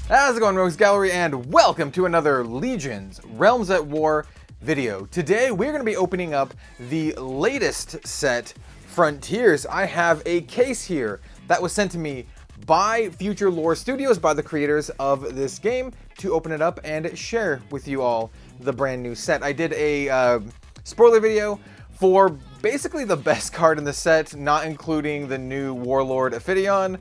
How's it going, Rogues Gallery, and welcome to another Legions Realms at War video. Today we're going to be opening up the latest set, Frontiers. I have a case here that was sent to me by Future Lore Studios, by the creators of this game, to open it up and share with you all the brand new set. I did a spoiler video for basically the best card in the set, not including the new Warlord Ophidian.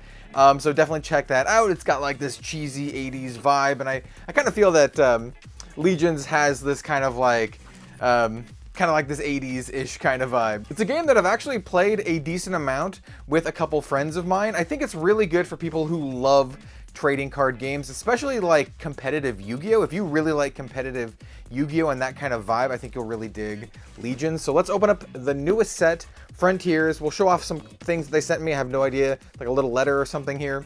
So definitely check that out. It's got like this cheesy 80s vibe, and I kind of feel that Legions has this kind of like this 80s-ish kind of vibe. It's a game that I've actually played a decent amount with a couple friends of mine. I think it's really good for people who love trading card games, especially like competitive Yu-Gi-Oh! If you really like competitive Yu-Gi-Oh! And that kind of vibe, I think you'll really dig Legions. So let's open up the newest set, Frontiers. We'll show off some things that they sent me. I have no idea, like a little letter or something here.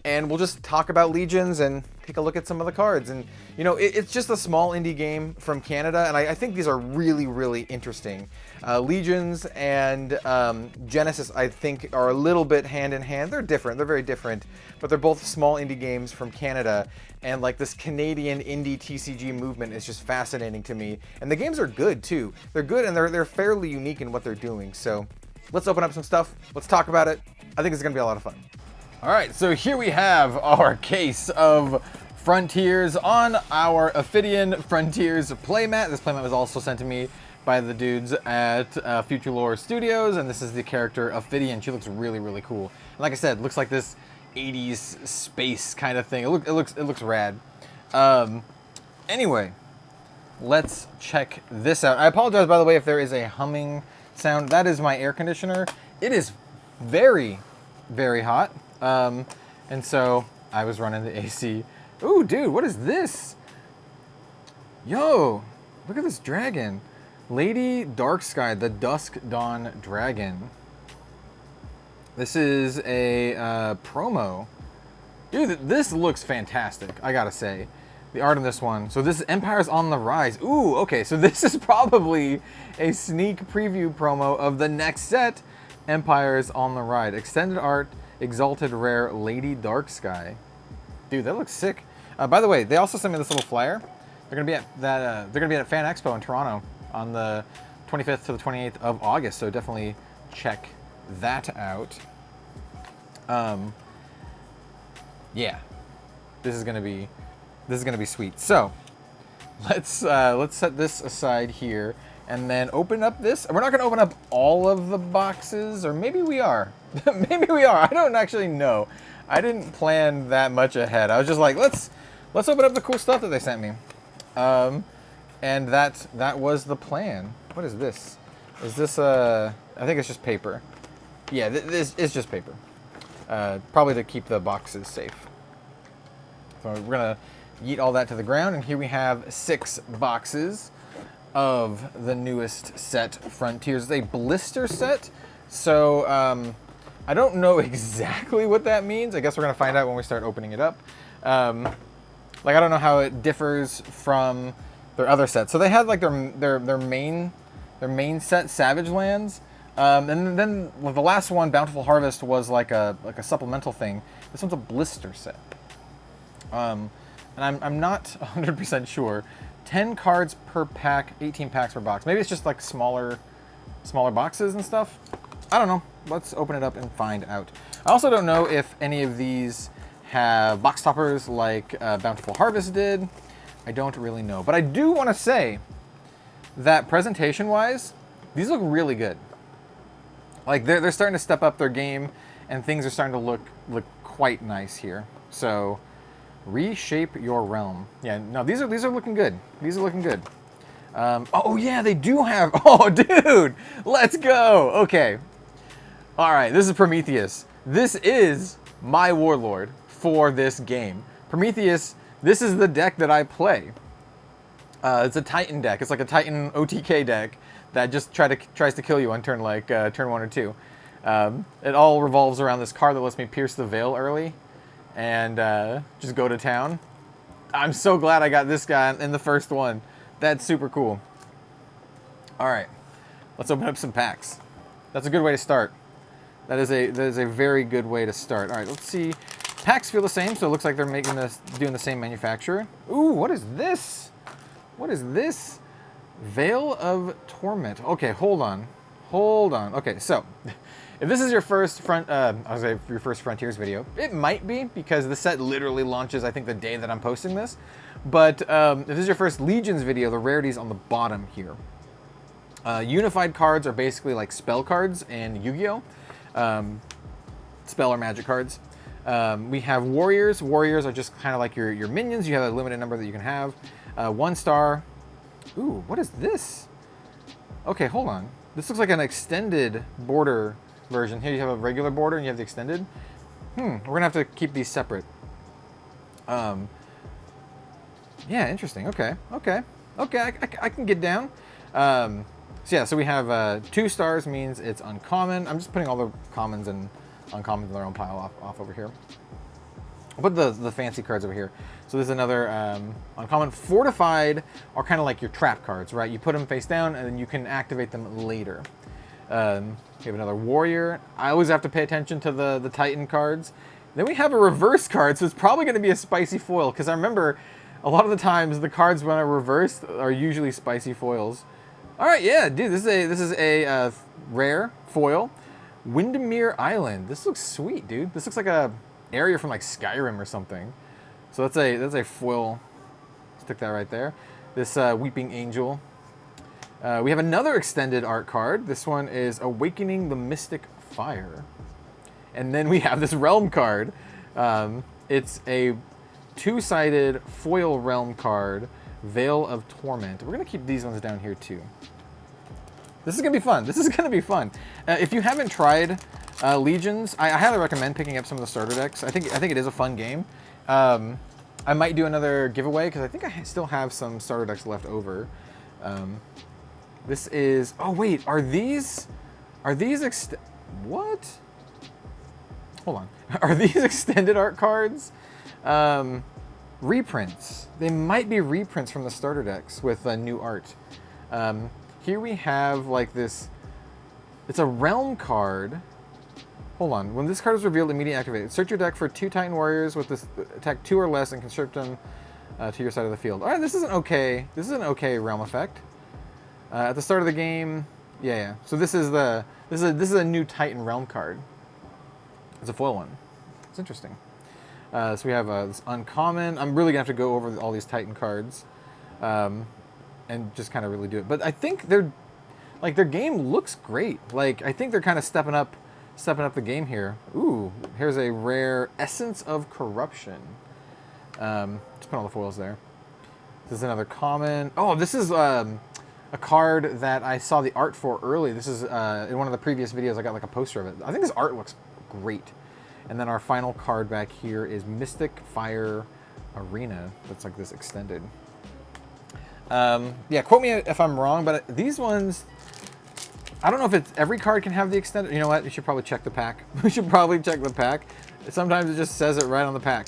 And we'll just talk about Legions and take a look at some of the cards. And, you know, it's just a small indie game from Canada, and I think these are really, really interesting. Legions and Genesis, I think, are a little bit hand in hand. They're different. They're very different, but they're both small indie games from Canada. And, like, this Canadian indie TCG movement is just fascinating to me. And the games are good, too. They're good, and they're fairly unique in what they're doing. So let's open up some stuff. Let's talk about it. I think it's going to be a lot of fun. All right, so here we have our case of Frontiers on our Ophidian Frontiers playmat. This playmat was also sent to me by the dudes at Future Lore Studios, and this is the character Ophidian. She looks really, really cool. And like I said, looks like this 80s space kind of thing. It looks rad. Anyway, let's check this out. I apologize, by the way, if there is a humming sound. That is my air conditioner. It is very, very hot. And so I was running the AC. Ooh, dude, what is this? Yo, look at this dragon. Lady Darksky, the Dusk Dawn Dragon. This is a promo. Dude, this looks fantastic, I gotta say. The art on this one. So this is Empire's on the Rise. Ooh, okay, so this is probably a sneak preview promo of the next set, Empire's on the Rise. Extended art, Exalted rare Lady Darksky. Dude, that looks sick. By the way, they also sent me this little flyer. They're gonna be at that. They're gonna be at Fan Expo in Toronto on the 25th to the 28th of August. So definitely check that out. Yeah, this is gonna be sweet. So let's set this aside here and then open up this. We're not gonna open up all of the boxes, or maybe we are. Maybe we are. I don't actually know. I didn't plan that much ahead. I was just like, let's open up the cool stuff that they sent me. And that was the plan. What is this? Is this I think it's just paper. Yeah, this is just paper. Probably to keep the boxes safe. So we're gonna yeet all that to the ground, and here we have 6 boxes of the newest set, Frontiers. It's a blister set, so I don't know exactly what that means. I guess we're gonna find out when we start opening it up. Like, I don't know how it differs from their other sets. So they had like their main set, Savage Lands, and then the last one, Bountiful Harvest, was like a supplemental thing. This one's a blister set, and I'm not 100% sure. 10 cards per pack, 18 packs per box. Maybe it's just like smaller boxes and stuff. I don't know. Let's open it up and find out. I also don't know if any of these have box toppers like Bountiful Harvest did. I don't really know. But I do want to say that presentation-wise, these look really good. Like, they're starting to step up their game, and things are starting to look quite nice here. So, reshape your realm. Yeah, no, these are looking good. These are looking good. Oh yeah, they do have. Oh, dude, let's go. Okay. All right, this is Prometheus. This is my Warlord for this game. Prometheus, this is the deck that I play. It's a Titan deck. It's like a Titan OTK deck that just tries to kill you on turn 1 or 2. It all revolves around this card that lets me pierce the veil early and just go to town. I'm so glad I got this guy in the first one. That's super cool. All right, let's open up some packs. That's a good way to start. That is a very good way to start. All right, let's see. Packs feel the same, so it looks like they're making this, doing the same manufacturer. Ooh, what is this? What is this? Veil of Torment. Okay, hold on. Hold on. Okay, so if this is your first your first Frontiers video, it might be because the set literally launches, I think, the day that I'm posting this. But if this is your first Legions video, the rarity's on the bottom here. Unified cards are basically like spell cards in Yu-Gi-Oh! Spell or magic cards. We have warriors. Warriors are just kind of like your minions. You have a limited number that you can have. 1 star. Ooh, what is this? Okay, hold on. This looks like an extended border version. Here you have a regular border and you have the extended. We're gonna have to keep these separate. Yeah, interesting. Okay. I can get down. So yeah, so we have 2 stars means it's uncommon. I'm just putting all the commons and uncommons in their own pile off over here. I'll put the fancy cards over here. So there's another uncommon. Fortified are kind of like your trap cards, right? You put them face down and then you can activate them later. We have another warrior. I always have to pay attention to the Titan cards. Then we have a reverse card, so it's probably going to be a spicy foil, because I remember a lot of the times the cards when are reversed are usually spicy foils. All right, yeah, dude, this is a rare foil. Windermere Island. This looks sweet, dude. This looks like a area from like Skyrim or something. So that's a foil. Stick that right there. This Weeping Angel. We have another extended art card. This one is Awakening the Mystic Fire. And then we have this Realm card. It's a 2-sided foil Realm card, Veil of Torment. We're gonna keep these ones down here too. This is gonna be fun. This is gonna be fun. If you haven't tried Legions, I highly recommend picking up some of the starter decks. I think it is a fun game. I might do another giveaway because I think I still have some starter decks left over. This is. Oh wait, are these what? Hold on. Are these extended art cards? Reprints. They might be reprints from the starter decks with new art. Here we have like this. It's a Realm card. Hold on. When this card is revealed, immediately activated. Search your deck for 2 Titan Warriors with this attack 2 or less and conscript them to your side of the field. All right, this is an okay. This is an okay Realm effect. At the start of the game, yeah. So this is a new Titan Realm card. It's a foil one. It's interesting. So we have this uncommon. I'm really gonna have to go over all these Titan cards, and just kind of really do it. But I think their game looks great. Like I think they're kind of stepping up the game here. Ooh, here's a rare Essence of Corruption. Just put all the foils there. This is another common. Oh, this is a card that I saw the art for early. This is in one of the previous videos. I got like a poster of it. I think this art looks great. And then our final card back here is Mystic Fire Arena. That's like this extended. Yeah, quote me if I'm wrong, but these ones, I don't know if it's every card can have the extended. You know what? We should probably check the pack. We should probably check the pack. Sometimes it just says it right on the pack.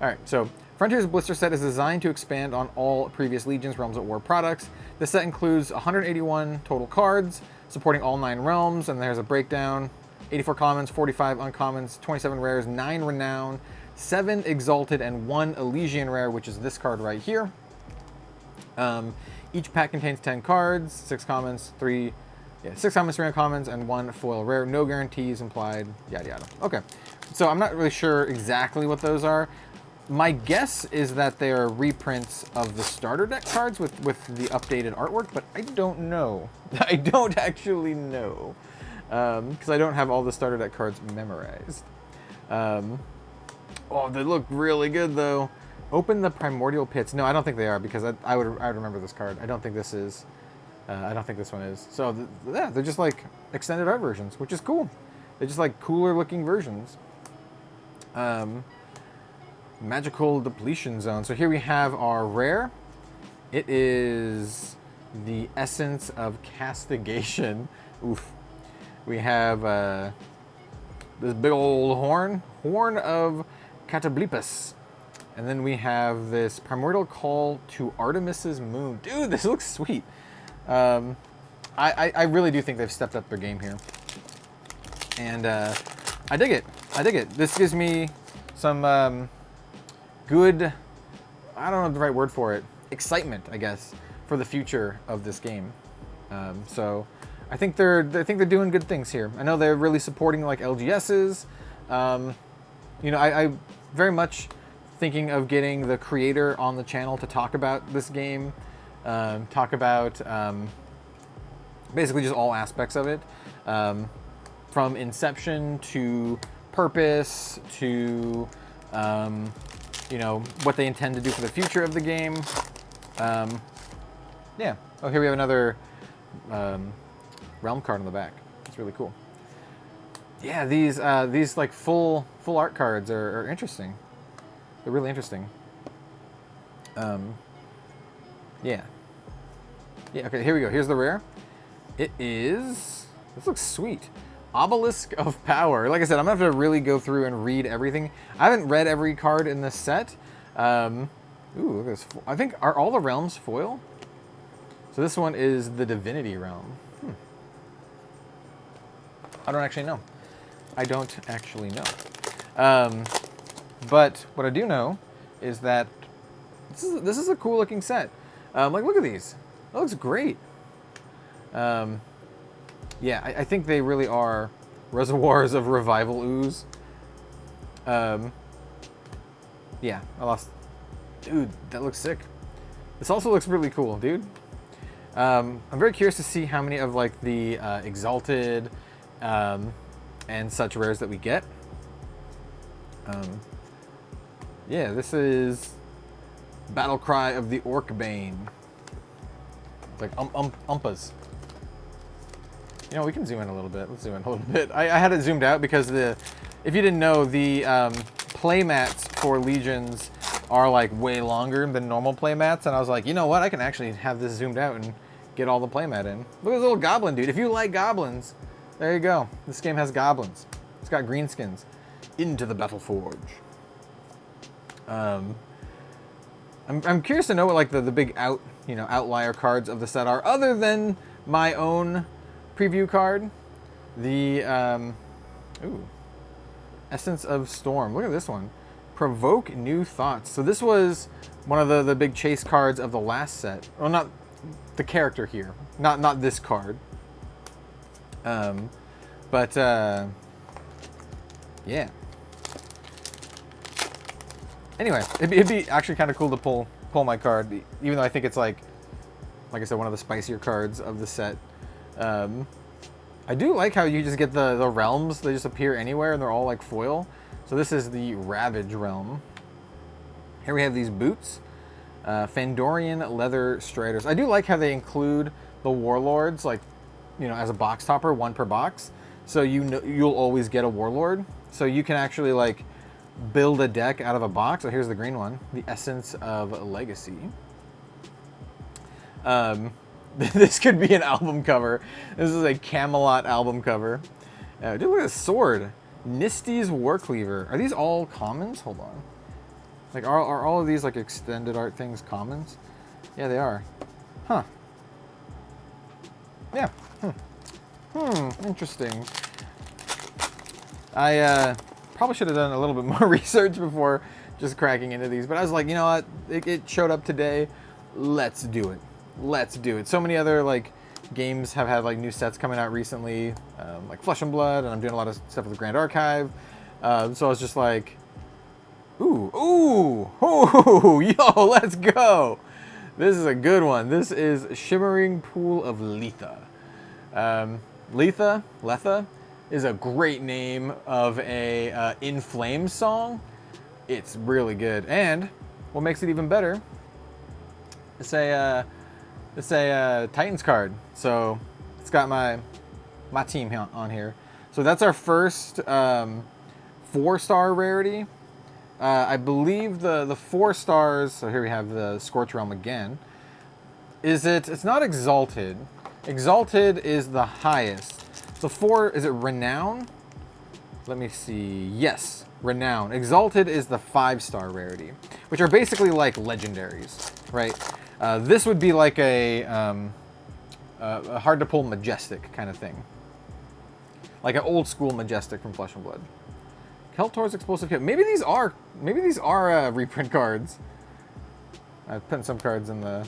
All right, so Frontiers Blister set is designed to expand on all previous Legions Realms at War products. This set includes 181 total cards, supporting all 9 realms, and there's a breakdown. 84 commons, 45 uncommons, 27 rares, 9 renown, 7 exalted, and 1 Elysian rare, which is this card right here. Each pack contains 10 cards, 6 commons, 3 uncommons, and 1 foil rare. No guarantees implied, yada yada. Okay, so I'm not really sure exactly what those are. My guess is that they are reprints of the starter deck cards with the updated artwork, but I don't know. I don't actually know. Because I don't have all the starter deck cards memorized. Oh, they look really good though. Open the Primordial Pits. No, I don't think they are, because I would remember this card. I don't think this is. I don't think this one is. So yeah, they're just like extended art versions, which is cool. They're just like cooler looking versions. Magical Depletion Zone. So here we have our rare. It is the Essence of Castigation. Oof. We have this big old horn of Catablipus. And then we have this Primordial Call to Artemis's Moon. Dude, this looks sweet. I really do think they've stepped up their game here. And I dig it. I dig it. This gives me good, I don't know the right word for it, excitement, I guess, for the future of this game. So I think they're doing good things here. I know they're really supporting like LGSs. You know, I very much thinking of getting the creator on the channel to talk about this game, talk about basically just all aspects of it, from inception to purpose to you know, what they intend to do for the future of the game. Yeah. Oh, here we have another realm card on the back. It's really cool. Yeah, these like full art cards are interesting. They're really interesting. Yeah. Yeah. Okay. Here we go. Here's the rare. It is. This looks sweet. Obelisk of Power. Like I said, I'm gonna have to really go through and read everything. I haven't read every card in this set. Ooh, look at this. I think, are all the realms foil? So this one is the Divinity Realm. I don't actually know. I don't actually know. But what I do know is that this is a cool looking set. Like, look at these. That looks great. Yeah, I think they really are reservoirs of revival ooze. Yeah, I lost. Dude, that looks sick. This also looks really cool, dude. I'm very curious to see how many of like the Exalted and such rares that we get. Yeah, this is Battle Cry of the Orcbane. It's like umpas. You know, we can zoom in a little bit. Let's zoom in a little bit. I had it zoomed out because if you didn't know, the play mats for Legions are like way longer than normal play mats, and I was like, you know what? I can actually have this zoomed out and get all the playmat in. Look at this little goblin dude. If you like goblins, there you go. This game has goblins. It's got green skins. Into the Battle Forge. I'm curious to know what like the big outlier cards of the set are, other than my own preview card. The ooh, Essence of Storm. Look at this one. Provoke New Thoughts. So this was one of the big chase cards of the last set. Well, not the character here. Not this card. But yeah. Anyway, it'd be actually kind of cool to pull my card, even though I think it's like I said, one of the spicier cards of the set. I do like how you just get the realms. They just appear anywhere and they're all like foil. So this is the Ravage realm. Here we have these boots. Fandorian leather striders. I do like how they include the warlords, like, you know, as a box topper, one per box. So you'll always get a warlord. So you can actually like build a deck out of a box. So here's the green one, the Essence of Legacy. This could be an album cover. This is a Camelot album cover. Dude, look at this sword. Nisty's Warcleaver. Are these all commons? Hold on. Like, are all of these like extended art things commons? Yeah, they are. Huh. Yeah. Interesting. I probably should have done a little bit more research before just cracking into these, but I was like, you know what? It showed up today. Let's do it. Let's do it. So many other like games have had like new sets coming out recently, like Flesh and Blood, and I'm doing a lot of stuff with the Grand Archive. So I was just like, ooh, yo, let's go. This is a good one. This is Shimmering Pool of Letha. Letha is a great name of a In Flames song. It's really good. And what makes it even better, it's a Titans card. So it's got my team on here. So that's our first 4-star rarity. I believe the 4 stars, so here we have the Scorch Realm again. It's not Exalted. Exalted is the highest. The 4, is it Renown? Let me see. Yes, Renown. Exalted is the 5-star rarity, which are basically like legendaries, right? This would be like a hard to pull Majestic kind of thing. Like an old school Majestic from Flesh and Blood. Keltor's explosive kit. Maybe these are reprint cards. I've put some cards in the...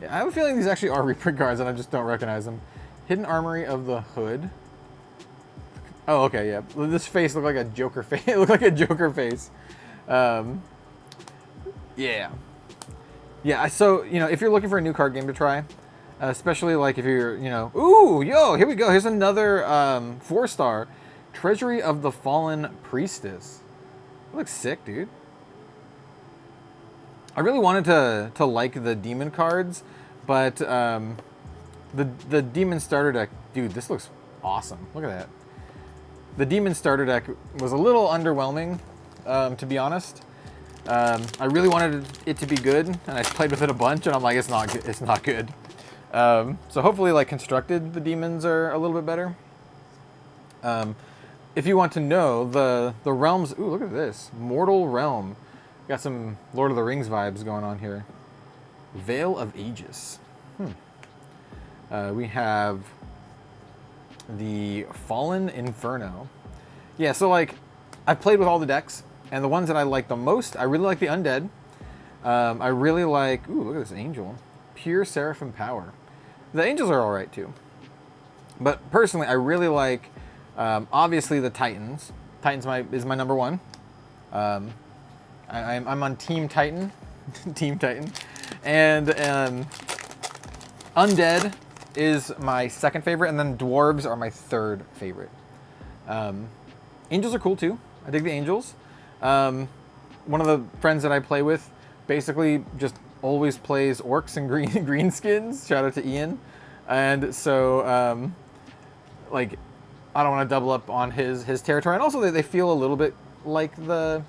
Yeah, I have a feeling these actually are reprint cards and I just don't recognize them. Hidden Armory of the Hood. Oh, okay, yeah. This face looked like a Joker face. It looked like a Joker face. Yeah. Yeah, so, you know, if you're looking for a new card game to try, especially like if you're, you know... Ooh, yo, here we go. Here's another 4-star. Treasury of the Fallen Priestess. That looks sick, dude. I really wanted to like the demon cards, but the demon starter deck... Dude, this looks awesome. Look at that. The demon starter deck was a little underwhelming, to be honest. I really wanted it to be good, and I played with it a bunch, and I'm like, it's not good. So hopefully, like, constructed, the demons are a little bit better. If you want to know, the realms... Ooh, look at this. Mortal Realm. Got some Lord of the Rings vibes going on here. Veil of Aegis. We have the Fallen Inferno. Yeah, so, like, I've played with all the decks, and the ones that I like the most, I really like the Undead. I really like... Ooh, look at this Angel. Pure Seraphim Power. The Angels are alright, too. But, personally, I really like... obviously, the Titans. Titans is my number one. I'm on Team Titan. Team Titan. And Undead is my second favorite, and then Dwarves are my third favorite. Angels are cool, too. I dig the Angels. One of the friends that I play with basically just always plays orcs and green skins. Shout out to Ian. And so, like... I don't want to double up on his territory, and also they feel a little bit like the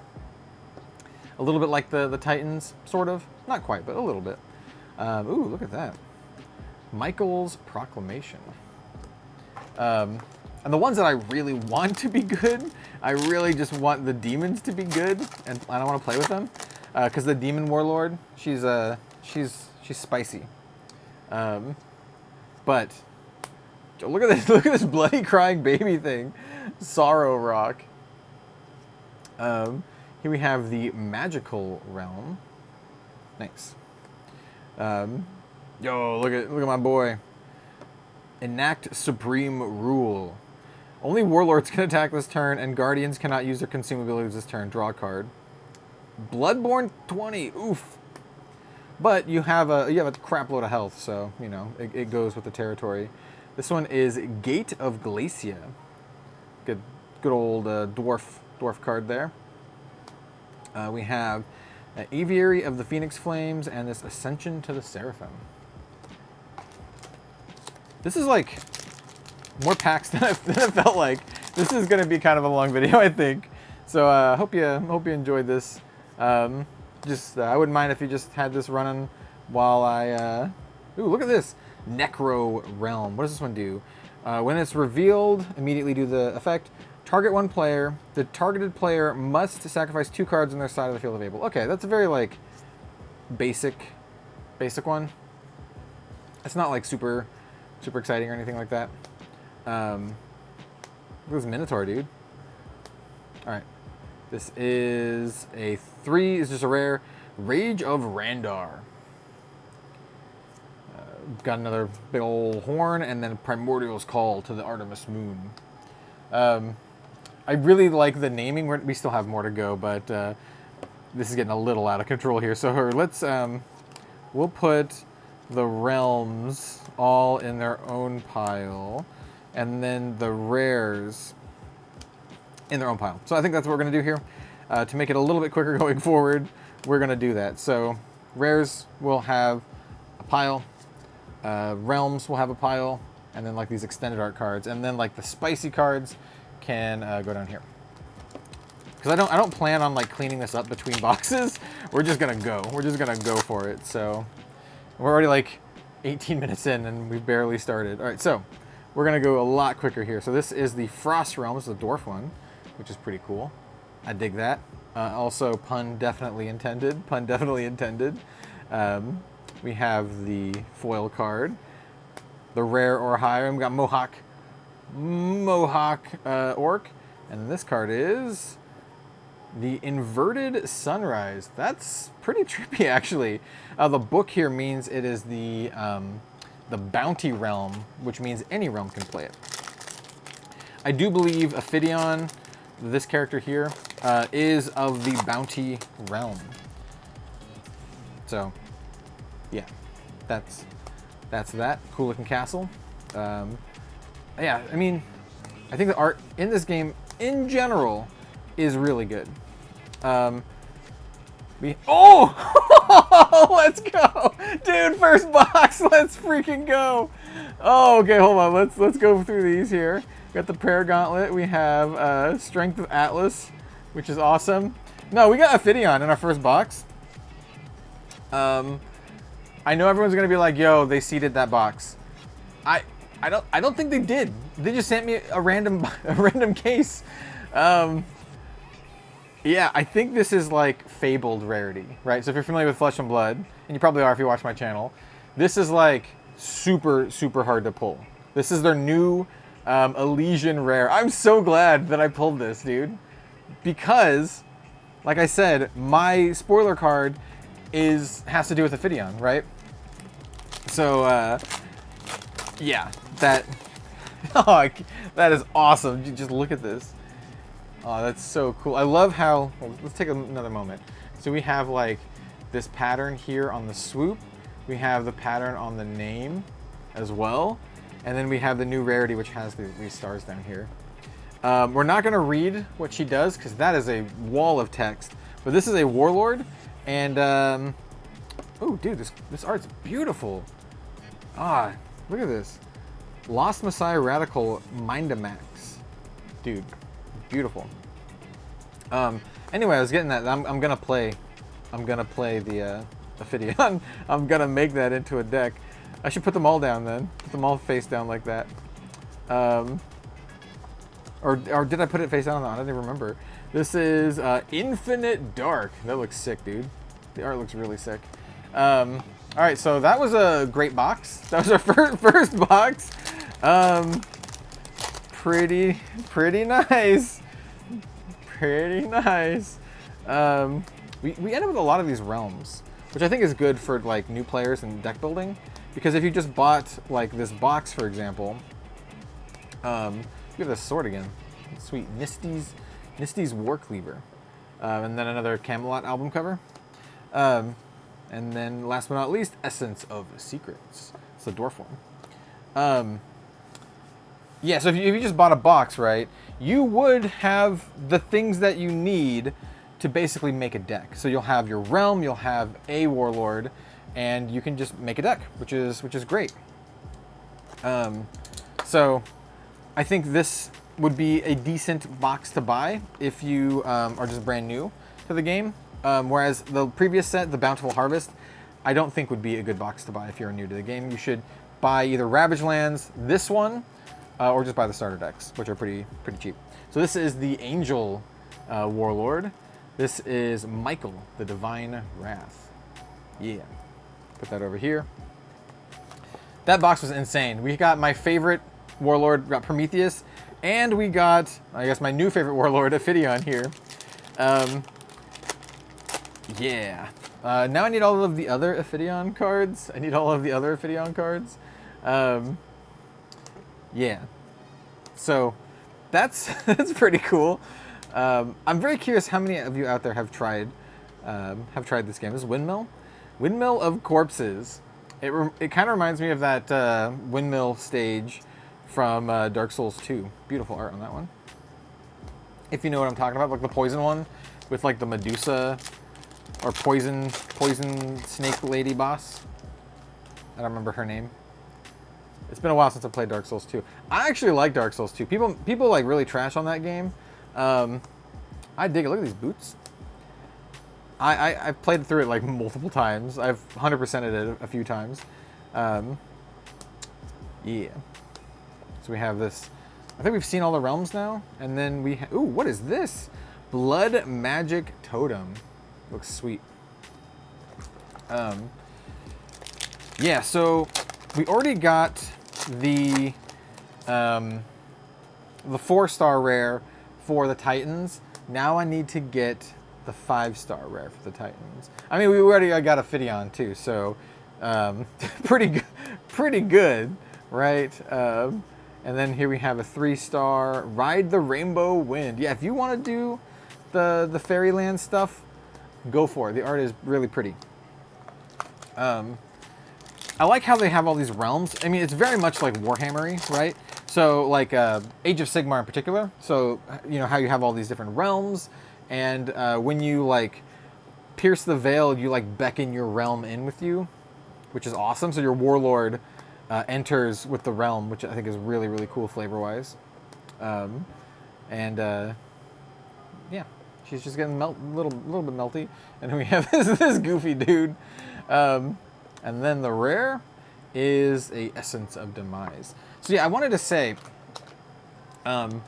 Titans, sort of. Not quite, but a little bit. Ooh, look at that, Michael's Proclamation. And the ones that I really want to be good, I really just want the demons to be good, and I don't want to play with them, because the Demon Warlord, she's spicy, but. Look at this! Look at this bloody crying baby thing, Sorrow Rock. Here we have the Magical Realm. Nice. Yo, look at my boy. Enact Supreme Rule. Only Warlords can attack this turn, and Guardians cannot use their consume abilities this turn. Draw a card. Bloodborne 20. Oof. But you have a crap load of health, so you know it goes with the territory. This one is Gate of Glacia. Good old dwarf card there. We have Aviary of the Phoenix Flames and this Ascension to the Seraphim. This is like more packs than it felt like. This is going to be kind of a long video, I think. So I hope you enjoyed this. I wouldn't mind if you just had this running while I... Ooh, look at this. Necro Realm. What does this one do? When it's revealed, immediately do the effect. Target one player. The targeted player must sacrifice 2 cards on their side of the field available. Okay, that's a very, like, basic one. It's not, like, super exciting or anything like that. Look at this Minotaur, dude. Alright. This is a 3. It's just a rare. Rage of Randar. Got another big old horn, and then Primordial's Call to the Artemis Moon. I really like the naming. We still have more to go, but this is getting a little out of control here. So let's we'll put the realms all in their own pile, and then the rares in their own pile. So I think that's what we're going to do here. To make it a little bit quicker going forward, we're going to do that. So rares will have a pile. Realms will have a pile, and then like these extended art cards, and then like the spicy cards can go down here. Because I don't plan on like cleaning this up between boxes. We're just gonna go. We're just gonna go for it. So we're already like 18 minutes in, and we've barely started. All right, so we're gonna go a lot quicker here. So this is the Frost Realm. This is the dwarf one, which is pretty cool. I dig that. Also, pun definitely intended. Pun definitely intended. We have the foil card, the rare or higher. We got Mohawk Orc, and this card is The inverted sunrise. That's pretty trippy, actually. The book here means it is the bounty realm, which means any realm can play it. I do believe Ophidion, this character here, is of the bounty realm. So, yeah, that's that. Cool looking castle. Yeah, I mean, I think the art in this game, in general, is really good. Oh! Let's go! Dude, first box! Let's freaking go! Oh, okay, hold on. Let's go through these here. We got the Prayer Gauntlet. We have Strength of Atlas, which is awesome. No, we got Ophidion in our first box. I know everyone's gonna be like, yo, they seeded that box. I don't think they did. They just sent me a random case. Yeah, I think this is like fabled rarity, right? So if you're familiar with Flesh and Blood, and you probably are if you watch my channel, this is like super, super hard to pull. This is their new Elysian rare. I'm so glad that I pulled this, dude. Because, like I said, my spoiler card has to do with Ophidion, right? So, yeah, that is awesome. Just look at this. Oh, that's so cool. I love how, well, let's take another moment. So we have like this pattern here on the swoop. We have the pattern on the name as well. And then we have the new rarity, which has these stars down here. We're not gonna read what she does because that is a wall of text. But this is a warlord. And, oh dude, this art's beautiful. Ah, look at this. Lost Messiah Radical Mindamax. Dude. Beautiful. Anyway, I was getting that. I'm gonna play the Ophidion. I'm gonna make that into a deck. I should put them all down then. Put them all face down like that. Or did I put it face down? I don't even remember. This is Infinite Dark. That looks sick, dude. The art looks really sick. All right, so that was a great box. That was our first box. Pretty nice. Pretty nice. We ended with a lot of these realms, which I think is good for like new players and deck building, because if you just bought like this box, for example, you have this sword again. Sweet. Nisty's War Cleaver. And then another Camelot album cover. And then last but not least, Essence of Secrets. It's the dwarf one. Yeah, so if you just bought a box, right, you would have the things that you need to basically make a deck. So you'll have your realm, you'll have a warlord, and you can just make a deck, which is great. So I think this would be a decent box to buy if you are just brand new to the game. Whereas the previous set, the Bountiful Harvest, I don't think would be a good box to buy if you're new to the game. You should buy either Ravage Lands, this one, or just buy the starter decks, which are pretty cheap. So this is the Angel Warlord. This is Michael, the Divine Wrath. Yeah. Put that over here. That box was insane. We got my favorite Warlord, got Prometheus, and we got, I guess, my new favorite Warlord, Ophidion here. Yeah. Now I need all of the other Ophidion cards. Yeah. So that's pretty cool. I'm very curious how many of you out there have tried this game. This is Windmill of Corpses. It kind of reminds me of that windmill stage from Dark Souls 2. Beautiful art on that one. If you know what I'm talking about, like the poison one with like the Medusa or poison snake lady boss. I don't remember her name. It's been a while since I played Dark Souls 2. I actually like Dark Souls 2. People like really trash on that game. I dig it. Look at these boots. I've played through it like multiple times. I've 100%ed it a few times. Yeah. So we have this. I think we've seen all the realms now. And then we ooh, what is this? Blood Magic Totem. Looks sweet. Yeah, so we already got the 4-star rare for the Titans. Now I need to get the 5-star rare for the Titans. I mean, we already got a Phidion too, so pretty good, right? And then here we have a 3-star, Ride the Rainbow Wind. Yeah, if you want to do the Fairyland stuff, go for it. The art is really pretty. I like how they have all these realms. I mean, it's very much like Warhammer-y, right? So like Age of Sigmar in particular. So, you know, how you have all these different realms, and when you like pierce the veil, you like beckon your realm in with you, which is awesome. So your warlord enters with the realm, which I think is really, really cool flavor-wise. Yeah, she's just getting a little bit melty. And then we have this goofy dude. And then the rare is a Essence of Demise. So yeah, I wanted to say, the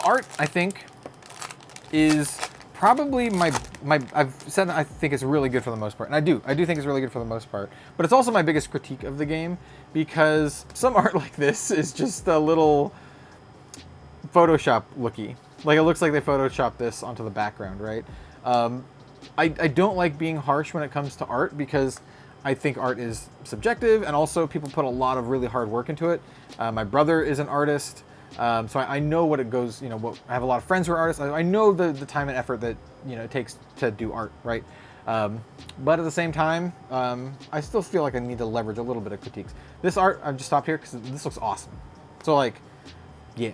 art, I think, is probably I've said I think it's really good for the most part. And I do think it's really good for the most part. But it's also my biggest critique of the game, because some art like this is just a little Photoshop looky. Like, it looks like they Photoshopped this onto the background, right? I don't like being harsh when it comes to art, because I think art is subjective, and also people put a lot of really hard work into it. My brother is an artist, so I know what it goes, you know, I have a lot of friends who are artists. I know the time and effort that, you know, it takes to do art, right? But at the same time, I still feel like I need to leverage a little bit of critiques. This art, I've just stopped here because this looks awesome. So like, yeah.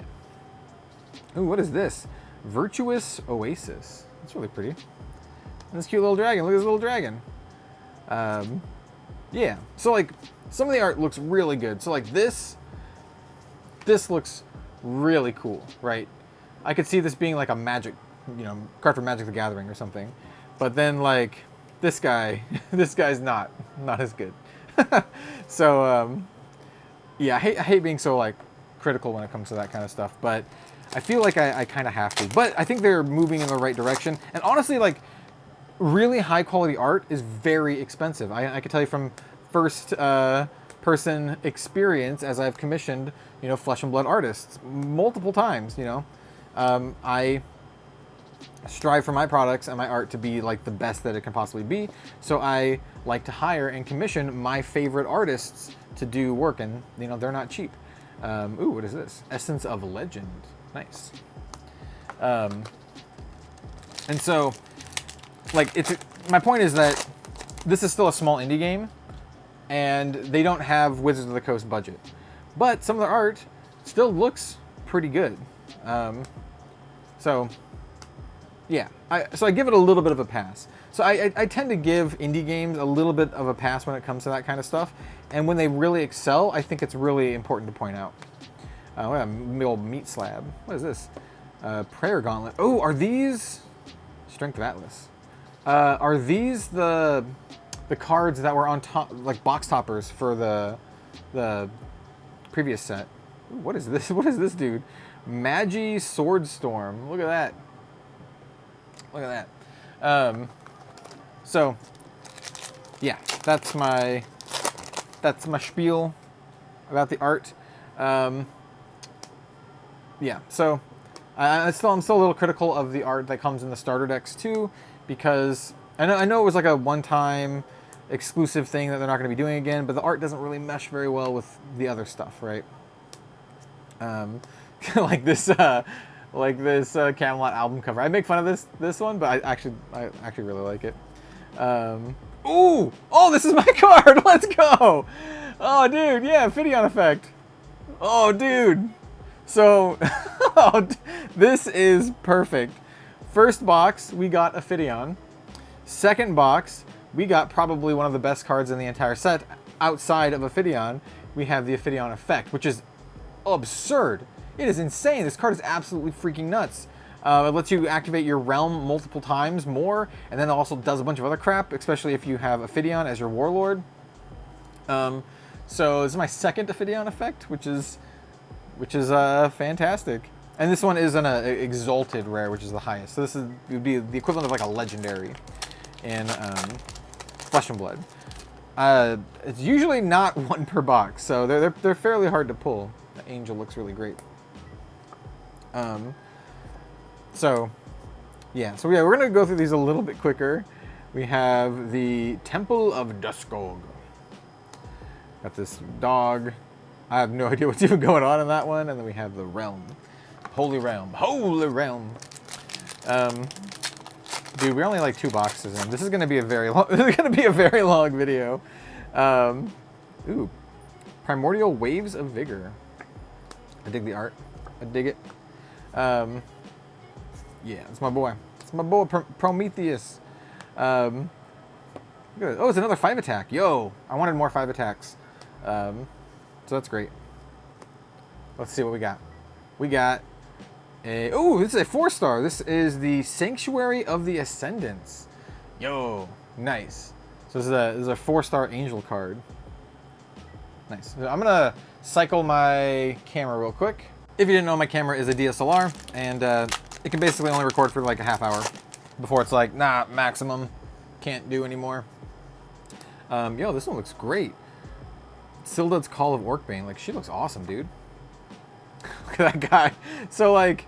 Ooh, what is this? Virtuous Oasis. That's really pretty. And this cute little dragon. Look at this little dragon. Yeah. So like, some of the art looks really good. So like this looks really cool, right? I could see this being like a Magic, you know, card for Magic the Gathering or something. But then like this guy, this guy's not as good. So yeah, I hate being so like critical when it comes to that kind of stuff, but I feel like I kind of have to. But I think they're moving in the right direction. And honestly, like, really high quality art is very expensive. I can tell you from first person experience, as I've commissioned, you know, Flesh and Blood artists multiple times, you know. I strive for my products and my art to be like the best that it can possibly be. So I like to hire and commission my favorite artists to do work, and you know, they're not cheap. Ooh, what is this? Essence of Legend. Nice. And so, like, my point is that this is still a small indie game, and they don't have Wizards of the Coast budget, but some of the art still looks pretty good. So yeah, so I give it a little bit of a pass. So I tend to give indie games a little bit of a pass when it comes to that kind of stuff, and when they really excel, I think it's really important to point out. What a old meat slab. What is this? Prayer Gauntlet. Oh, are these Strength of Atlas? Are these the cards that were on top, like box toppers for the previous set? Ooh, what is this? What is this, dude? Magi Swordstorm. Look at that. Look at that. So yeah, that's my spiel about the art. Yeah, so I'm still a little critical of the art that comes in the starter decks too, because I know it was like a one-time exclusive thing that they're not going to be doing again, but the art doesn't really mesh very well with the other stuff, right? like this Camelot album cover. I make fun of this one, but I actually really like it. Ooh! Oh, this is my card! Let's go! Oh, dude, yeah, Phidion effect. Oh, dude. So, this is perfect. First box, we got a Phidion. Second box, we got probably one of the best cards in the entire set. Outside of a Phidion, we have the Phidion effect, which is absurd. It is insane. This card is absolutely freaking nuts. It lets you activate your realm multiple times more, and then it also does a bunch of other crap, especially if you have a Phidion as your warlord. So this is my second Phidion effect, which is fantastic. And this one is an Exalted rare, which is the highest. So this would be the equivalent of like a legendary in Flesh and Blood. It's usually not one per box, so they're fairly hard to pull. The Angel looks really great. So, yeah. So, yeah, we're going to go through these a little bit quicker. We have the Temple of Duskog. Got this dog. I have no idea what's even going on in that one. And then we have the Realm. Holy Realm. Holy Realm. Dude, we're only like 2 boxes in. This is going to be a very long, video. Ooh. Primordial Waves of Vigor. I dig the art. I dig it. Yeah, it's my boy. It's my boy, Prometheus. Oh, it's another 5 attack. Yo, I wanted more 5 attacks. So that's great. Let's see what we got. We got a... Oh, this is a 4-star. This is the Sanctuary of the Ascendants. Yo, nice. So this is a 4-star angel card. Nice. So I'm going to cycle my camera real quick. If you didn't know, my camera is a DSLR, and it can basically only record for like a half hour before it's like, nah, maximum, can't do anymore. Yo, this one looks great. Sildud's Call of Orcbane, like, she looks awesome, dude. Look at that guy. So, like,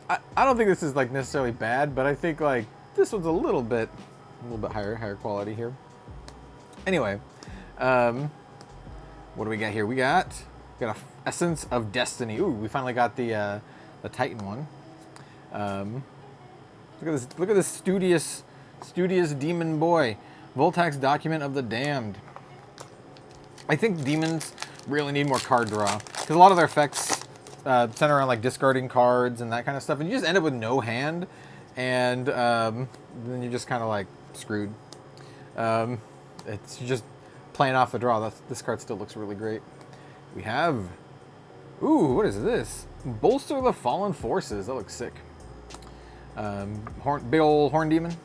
I don't think this is, like, necessarily bad, but I think, like, this one's a little bit higher quality here. Anyway, what do we got here? We got a Essence of Destiny. Ooh, we finally got the Titan one. Look at this studious demon boy. Voltax Document of the Damned. I think demons really need more card draw, because a lot of their effects center around like discarding cards and that kind of stuff, and you just end up with no hand, and then you're just kind of like screwed. It's just playing off the draw. This card still looks really great. We have, ooh, what is this? Bolster the Fallen Forces. That looks sick. Big old horn demon.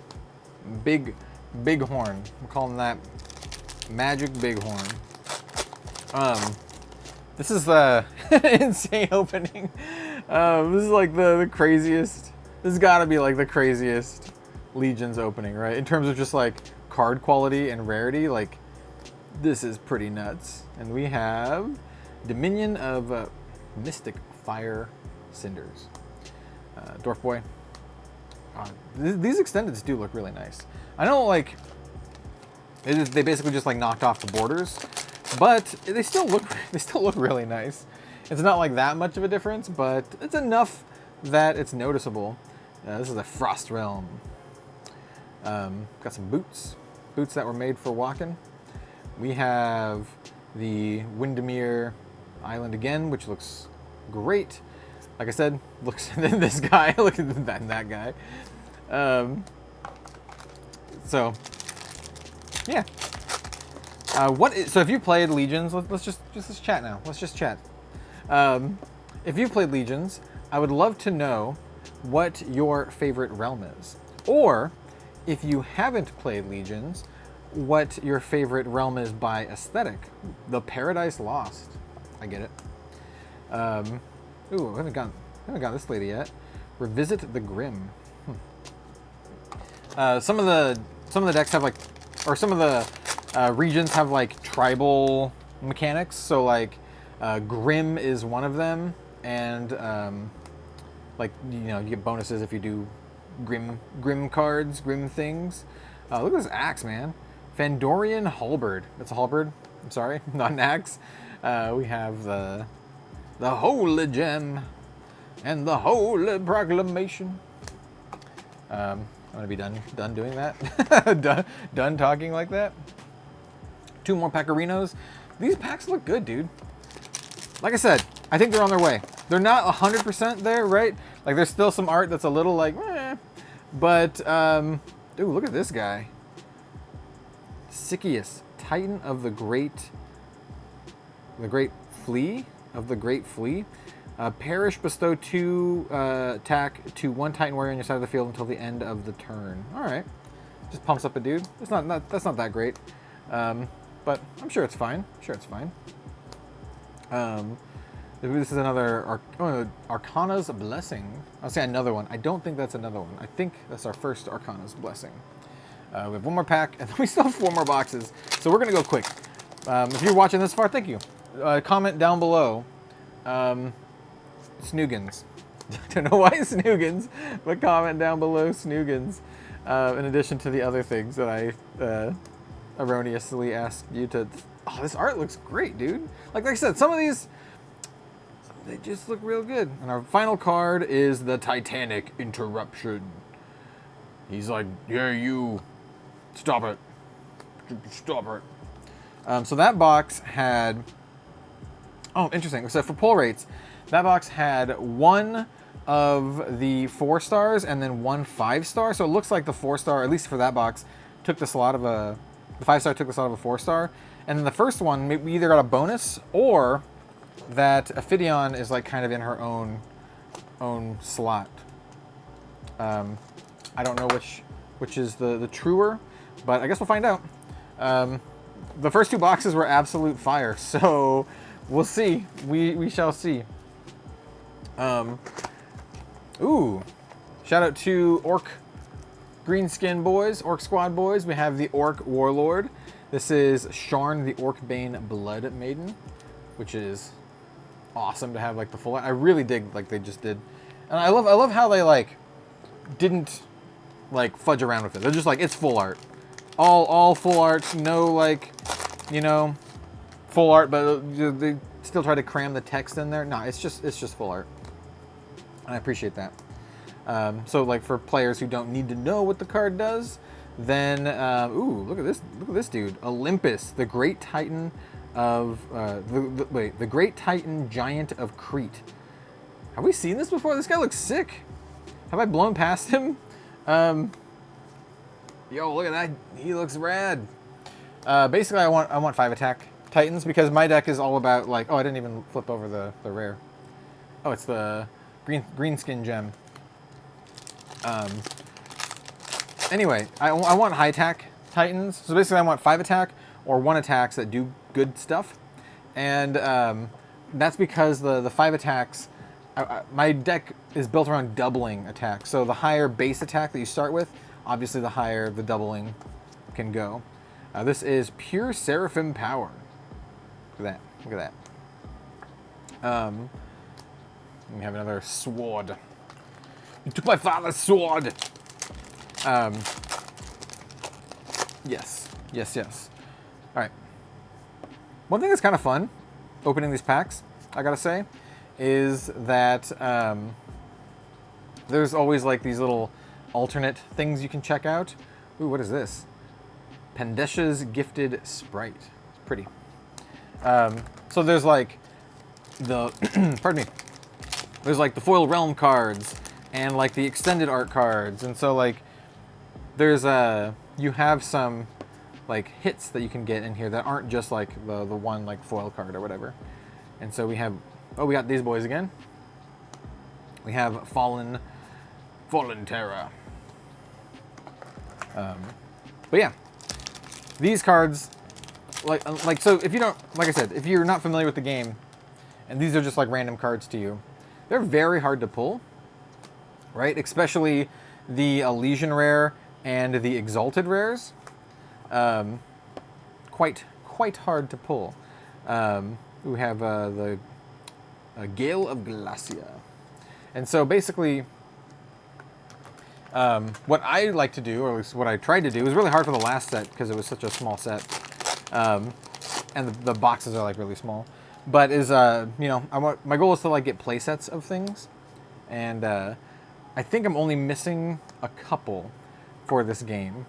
Big horn. We're calling that Magic Big Horn. This is the insane opening. This is like the craziest. This has got to be like the craziest Legions opening, right? In terms of just like card quality and rarity, like this is pretty nuts. And we have Dominion of Mystic Fire Cinders. Dwarf Boy. These extendeds do look really nice. I know, like, they basically just like knocked off the borders, but they still look really nice. It's not like that much of a difference, but it's enough that it's noticeable. This is a Frost Realm. Got some boots that were made for walking. We have the Windermere Island again, which looks great. Like I said, looks this guy, look at that guy. So yeah. So if you played Legions, let's just chat now. Let's just chat. If you've played Legions, I would love to know what your favorite realm is. Or if you haven't played Legions, what your favorite realm is by aesthetic. The Paradise Lost. I get it. Ooh, I haven't got this lady yet. Revisit the Grim. Some of the decks have like, or some of the regions have like tribal mechanics. So like, Grim is one of them, and like, you know, you get bonuses if you do Grim cards, Grim things. Look at this axe, man. Fandorian Halberd. That's a halberd. I'm sorry, not an axe. We have the Holy Gem and the Holy Proclamation. I'm gonna be done doing that. done talking like that. 2 more Pacarinos. These packs look good, dude. Like I said, I think they're on their way. They're not 100% there, right? Like there's still some art that's a little like, but dude, look at this guy. Sikius, Titan of the Great Flea. Perish, bestow 2 attack to 1 Titan warrior on your side of the field until the end of the turn. All right, just pumps up a dude. That's not that great, but I'm sure it's fine. This is another Arcana's Blessing. I'll say another one. I don't think that's another one. I think that's our first Arcana's Blessing. We have 1 more pack, and then we still have 4 more boxes. So we're gonna go quick. If you're watching this far, thank you. Comment down below. Snoogans. Don't know why Snoogans, but comment down below Snoogans. In addition to the other things that I erroneously asked you to. Oh, this art looks great, dude. Like I said, some of these, they just look real good. And our final card is the Titanic Interruption. He's like, yeah, you, stop it. Stop it. So that box had, oh, interesting. So for pull rates, that box had 1 of the 4 stars and then 1 5-star. So it looks like the 4-star, at least for that box, took the slot of a, the 5-star took the slot of a 4-star. And then the first one, we either got a bonus or that Ophidion is like kind of in her own slot. I don't know which is the truer, but I guess we'll find out. The first 2 boxes were absolute fire, so we'll see. We shall see. Ooh, shout out to Orc Greenskin boys, Orc Squad boys. We have the Orc Warlord. This is Sharn, the Orcbane Blood Maiden, which is awesome to have like the full art. I really dig like they just did, and I love how they like didn't like fudge around with it. They're just like, it's full art, all full art, no like, you know, full art, but they still try to cram the text in there. No, it's just full art, and I appreciate that. So like for players who don't need to know what the card does, then ooh, look at this dude, Olympus, the Great Titan of the Great Titan Giant of Crete. Have we seen this before? This guy looks sick. Have I blown past him? Yo, look at that. He looks rad. Basically, I want 5 attack Titans because my deck is all about like, oh, I didn't even flip over the rare. Oh, it's the green skin gem. Anyway, I want high attack Titans. So basically, I want 5 attack or 1 attacks that do good stuff, and that's because the 5 attacks. My deck is built around doubling attacks. So the higher base attack that you start with, obviously the higher the doubling can go. This is pure Seraphim power. Look at that. Look at that. We have another sword. You took my father's sword. Yes. Yes, yes. All right. One thing that's kind of fun opening these packs, I gotta say, is that there's always like these little alternate things you can check out. Ooh, what is this? Pandesha's Gifted Sprite. It's pretty. So there's like the, pardon me, there's like the foil realm cards and like the extended art cards. And so like there's you have some like hits that you can get in here that aren't just like the one like foil card or whatever. And so we have, oh, we got these boys again. We have Fallen Terra. But yeah, these cards, like so if you don't, like I said, if you're not familiar with the game, and these are just like random cards to you, they're very hard to pull, right? Especially the Elysian rare and the Exalted rares. Quite hard to pull. We have the Gale of Glacia. And so basically, what I like to do, or at least what I tried to do, it was really hard for the last set because it was such a small set. And the boxes are like really small. But is, you know, my goal is to like get play sets of things. And I think I'm only missing a couple for this game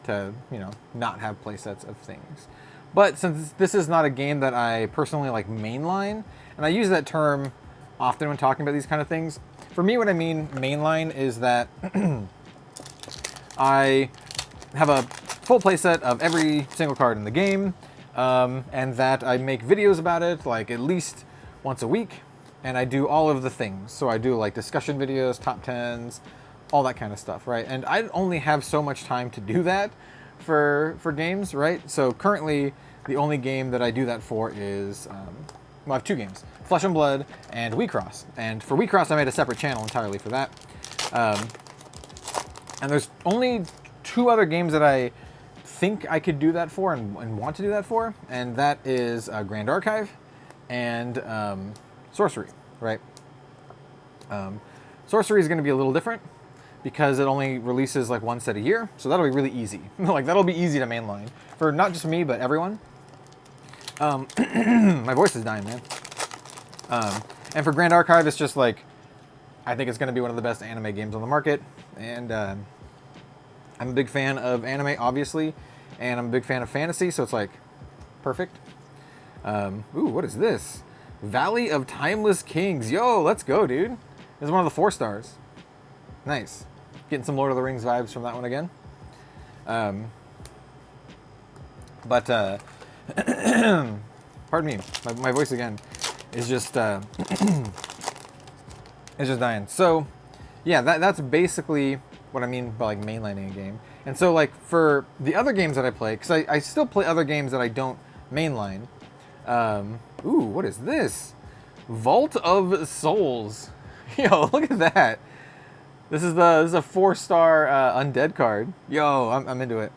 to, you know, not have play sets of things. But since this is not a game that I personally like mainline, and I use that term often when talking about these kind of things, for me what I mean mainline is that I have a full playset of every single card in the game, and that I make videos about it like at least once a week, and I do all of the things. So I do like discussion videos, top 10s, all that kind of stuff, right? And I only have so much time to do that for games, right? So currently, the only game that I do that for is, well, I have 2 games, Flesh and Blood and WeCross. And for WeCross, I made a separate channel entirely for that. And there's only 2 other games that I think I could do that for and want to do that for, and that is Grand Archive and Sorcery, right? Sorcery is going to be a little different because it only releases like one set a year, so that'll be really easy. Like that'll be easy to mainline for not just me but everyone. My voice is dying, man. And for Grand Archive, it's just like, I think it's going to be one of the best anime games on the market, and I'm a big fan of anime, obviously, and I'm a big fan of fantasy, so it's like perfect. Ooh, what is this? Valley of Timeless Kings. Yo, let's go, dude. This is one of the 4 stars. Nice. Getting some Lord of the Rings vibes from that one again. Pardon me, my voice again is just it's just dying. So yeah, that's basically what I mean by like mainlining a game. And so like for the other games that I play, because I still play other games that I don't mainline. Ooh, what is this? Vault of Souls. Yo, look at that. This is a 4-star undead card. Yo, I'm into it.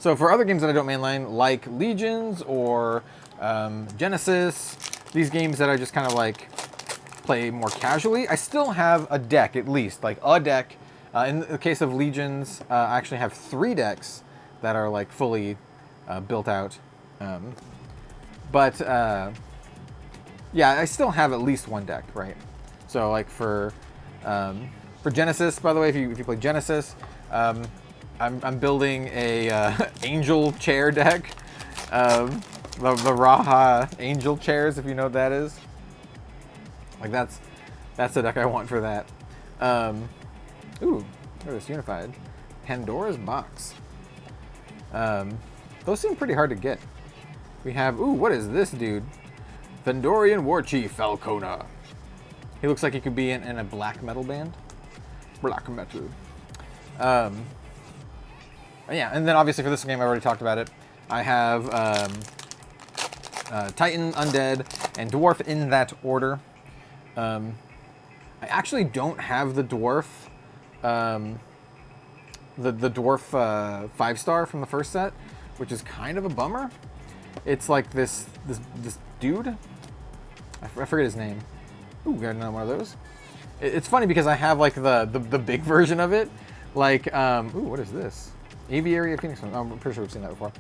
So for other games that I don't mainline, like Legions or Genesis, these games that I just kind of like play more casually, I still have a deck at least, like a deck. In the case of Legions, I actually have 3 decks that are like fully built out. Yeah, I still have at least 1 deck, right? So like for Genesis, by the way, if you play Genesis, I'm building a angel chair deck, the Raha angel chairs, if you know what that is. Like that's the deck I want for that. Ooh, what is Unified? Pandora's Box. Those seem pretty hard to get. We have, ooh, what is this dude? Vendorian War Chief Falcona. He looks like he could be in a black metal band. Black metal. Yeah, and then obviously for this game, I already talked about it. I have Titan, Undead, and Dwarf in that order. I actually don't have the Dwarf, the Dwarf 5-star from the first set, which is kind of a bummer. It's like this dude. I forget his name. Ooh, got another one of those. It's funny because I have like the big version of it. Like, ooh, what is this? Aviary of Phoenix. I'm pretty sure we've seen that before.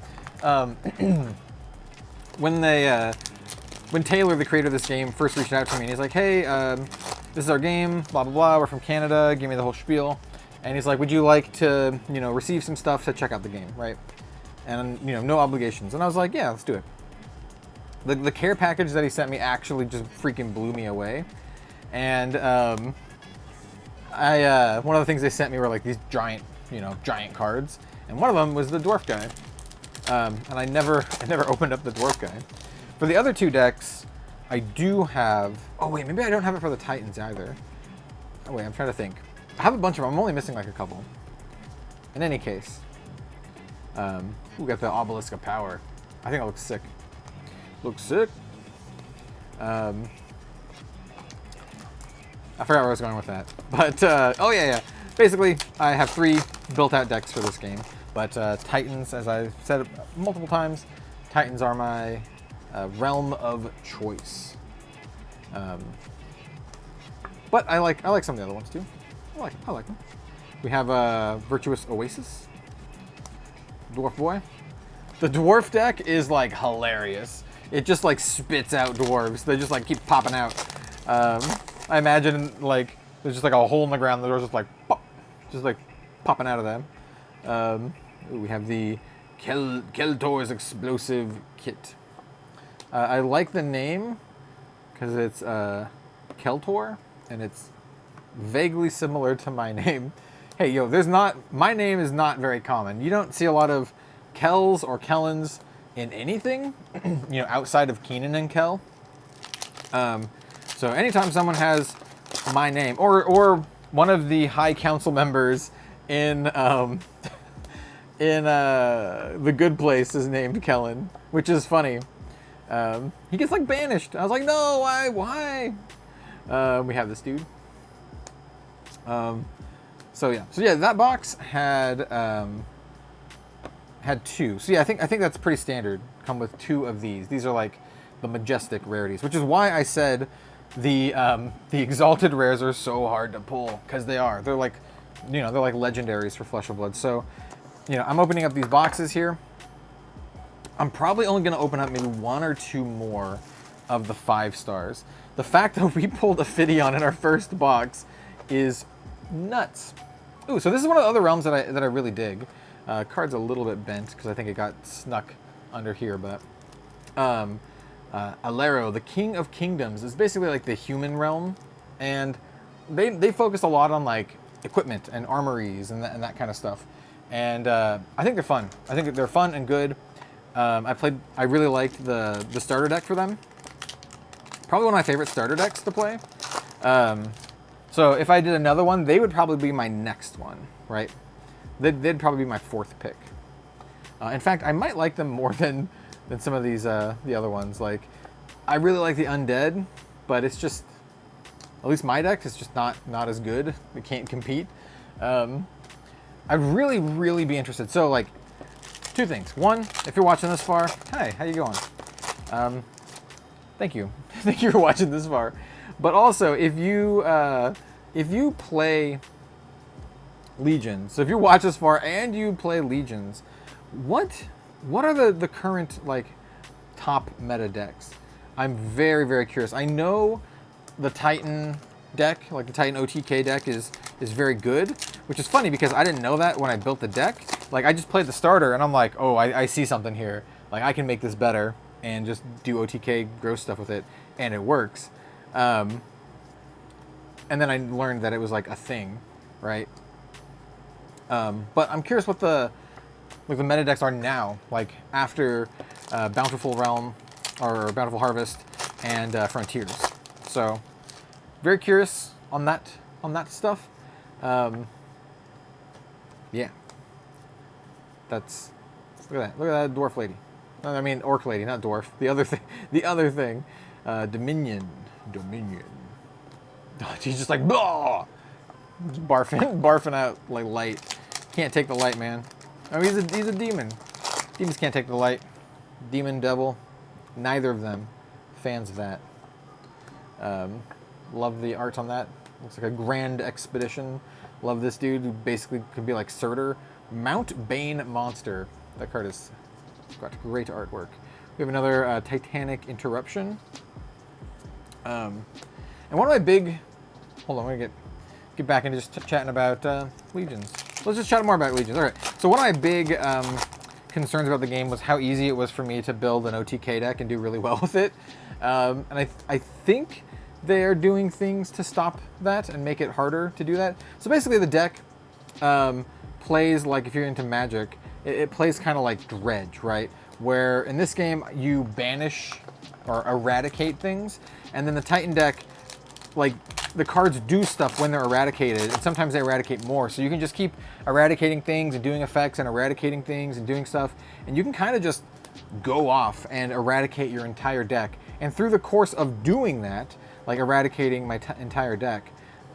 When Taylor, the creator of this game, first reached out to me, and he's like, "Hey, this is our game. Blah blah blah. We're from Canada. Give me the whole spiel." And he's like, "Would you like to, receive some stuff to check out the game, right? And no obligations." And I was like, "Yeah, let's do it." The care package that he sent me actually just freaking blew me away. And one of the things they sent me were like these giant cards, and one of them was the dwarf guy. And I never opened up the dwarf guy. For the other 2 decks, I do have. Oh wait, maybe I don't have it for the Titans either. Oh wait, I'm trying to think. I have a bunch of them. I'm only missing like a couple. In any case, we got the Obelisk of Power. I think it looks sick. Looks sick. I forgot where I was going with that. But, oh yeah. Basically, I have 3 built-out decks for this game. But Titans, as I've said multiple times, Titans are my realm of choice. But I like some of the other ones too. I like them. We have Virtuous Oasis. Dwarf Boy. The dwarf deck is like hilarious. It just like spits out dwarves. They just like keep popping out. I imagine like there's just like a hole in the ground. The door's just like pop, just like popping out of them. We have the Keltor's Explosive Kit. I like the name because it's Keltor and it's vaguely similar to my name. Hey, yo, my name is not very common. You don't see a lot of Kells or Kellens in anything, outside of Keenan and Kel. So anytime someone has my name, or one of the High Council members in The Good Place is named Kellen, which is funny. He gets like banished. I was like, no, why? We have this dude. So yeah, that box had 2. So yeah, I think that's pretty standard. Come with 2 of these. These are like the majestic rarities, which is why I said the Exalted rares are so hard to pull, because they are. They're like, you know, they're like legendaries for Flesh of Blood. So, you know, I'm opening up these boxes here. I'm probably only going to open up maybe 1 or 2 more of the 5 stars. The fact that we pulled Ophidion in our first box is nuts. Ooh, so this is one of the other realms that I really dig. Card's a little bit bent because I think it got snuck under here, but Alero, the King of Kingdoms, is basically like the human realm, and they focus a lot on like equipment and armories and that kind of stuff. And I think they're fun. I think they're fun and good. I really liked the starter deck for them. Probably one of my favorite starter decks to play. So if I did another one, they would probably be my next one, right? They'd probably be my 4th pick. In fact, I might like them more than some of these the other ones. Like, I really like the Undead, but it's just, at least my deck is just not as good. We can't compete. I'd really, really be interested. So like, 2 things. One, if you're watching this far, hi, how you going? Thank you. Thank you for watching this far. But also, if you play Legions, so if you watch this far and you play Legions, what are the current like top meta decks? I'm very, very curious. I know the Titan deck, like the Titan OTK deck, is very good, which is funny because I didn't know that when I built the deck. Like, I just played the starter and I'm like, oh, I see something here. Like, I can make this better and just do OTK gross stuff with it, and it works. And then I learned that it was like a thing, right? But I'm curious what the meta decks are now, like after Bountiful Realm or Bountiful Harvest and Frontiers. So very curious on that stuff. Yeah, that's look at that dwarf lady. I mean orc lady, not dwarf. The other thing, Dominion. She's just like, blah! Just barfing out like light. Can't take the light, man. Oh, he's a demon. Demons can't take the light. Demon, devil, neither of them. Fans of that. Love the art on that. Looks like a grand expedition. Love this dude who basically could be like Surtur. Mount Bane Monster. That card has got great artwork. We have another Titanic Interruption. And one of my big... Hold on, I'm going to get back into just chatting about Legions. Let's just chat more about Legions. All right. So one of my big concerns about the game was how easy it was for me to build an OTK deck and do really well with it. And I think they're doing things to stop that and make it harder to do that. So basically the deck plays like, if you're into Magic, it plays kind of like Dredge, right? Where in this game you banish or eradicate things, and then the Titan deck, like, the cards do stuff when they're eradicated, and sometimes they eradicate more. So you can just keep eradicating things and doing effects and eradicating things and doing stuff, and you can kind of just go off and eradicate your entire deck. And through the course of doing that, like eradicating my entire deck,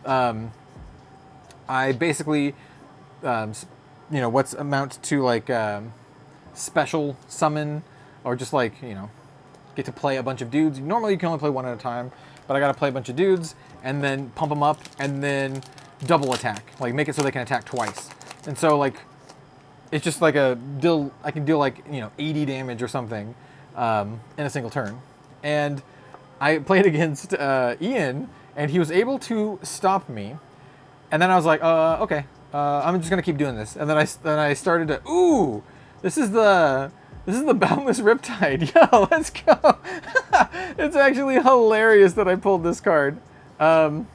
I basically, what's amounts to like special summon, or just like, get to play a bunch of dudes. Normally you can only play one at a time, but I gotta play a bunch of dudes and then pump them up and then double attack, like make it so they can attack twice. And so like, it's just like I can deal like, 80 damage or something in a single turn. And I played against Ian, and he was able to stop me. And then I was like, okay, I'm just gonna keep doing this. And then I started to, ooh, this is the Boundless Riptide. Yo, let's go. It's actually hilarious that I pulled this card. We'll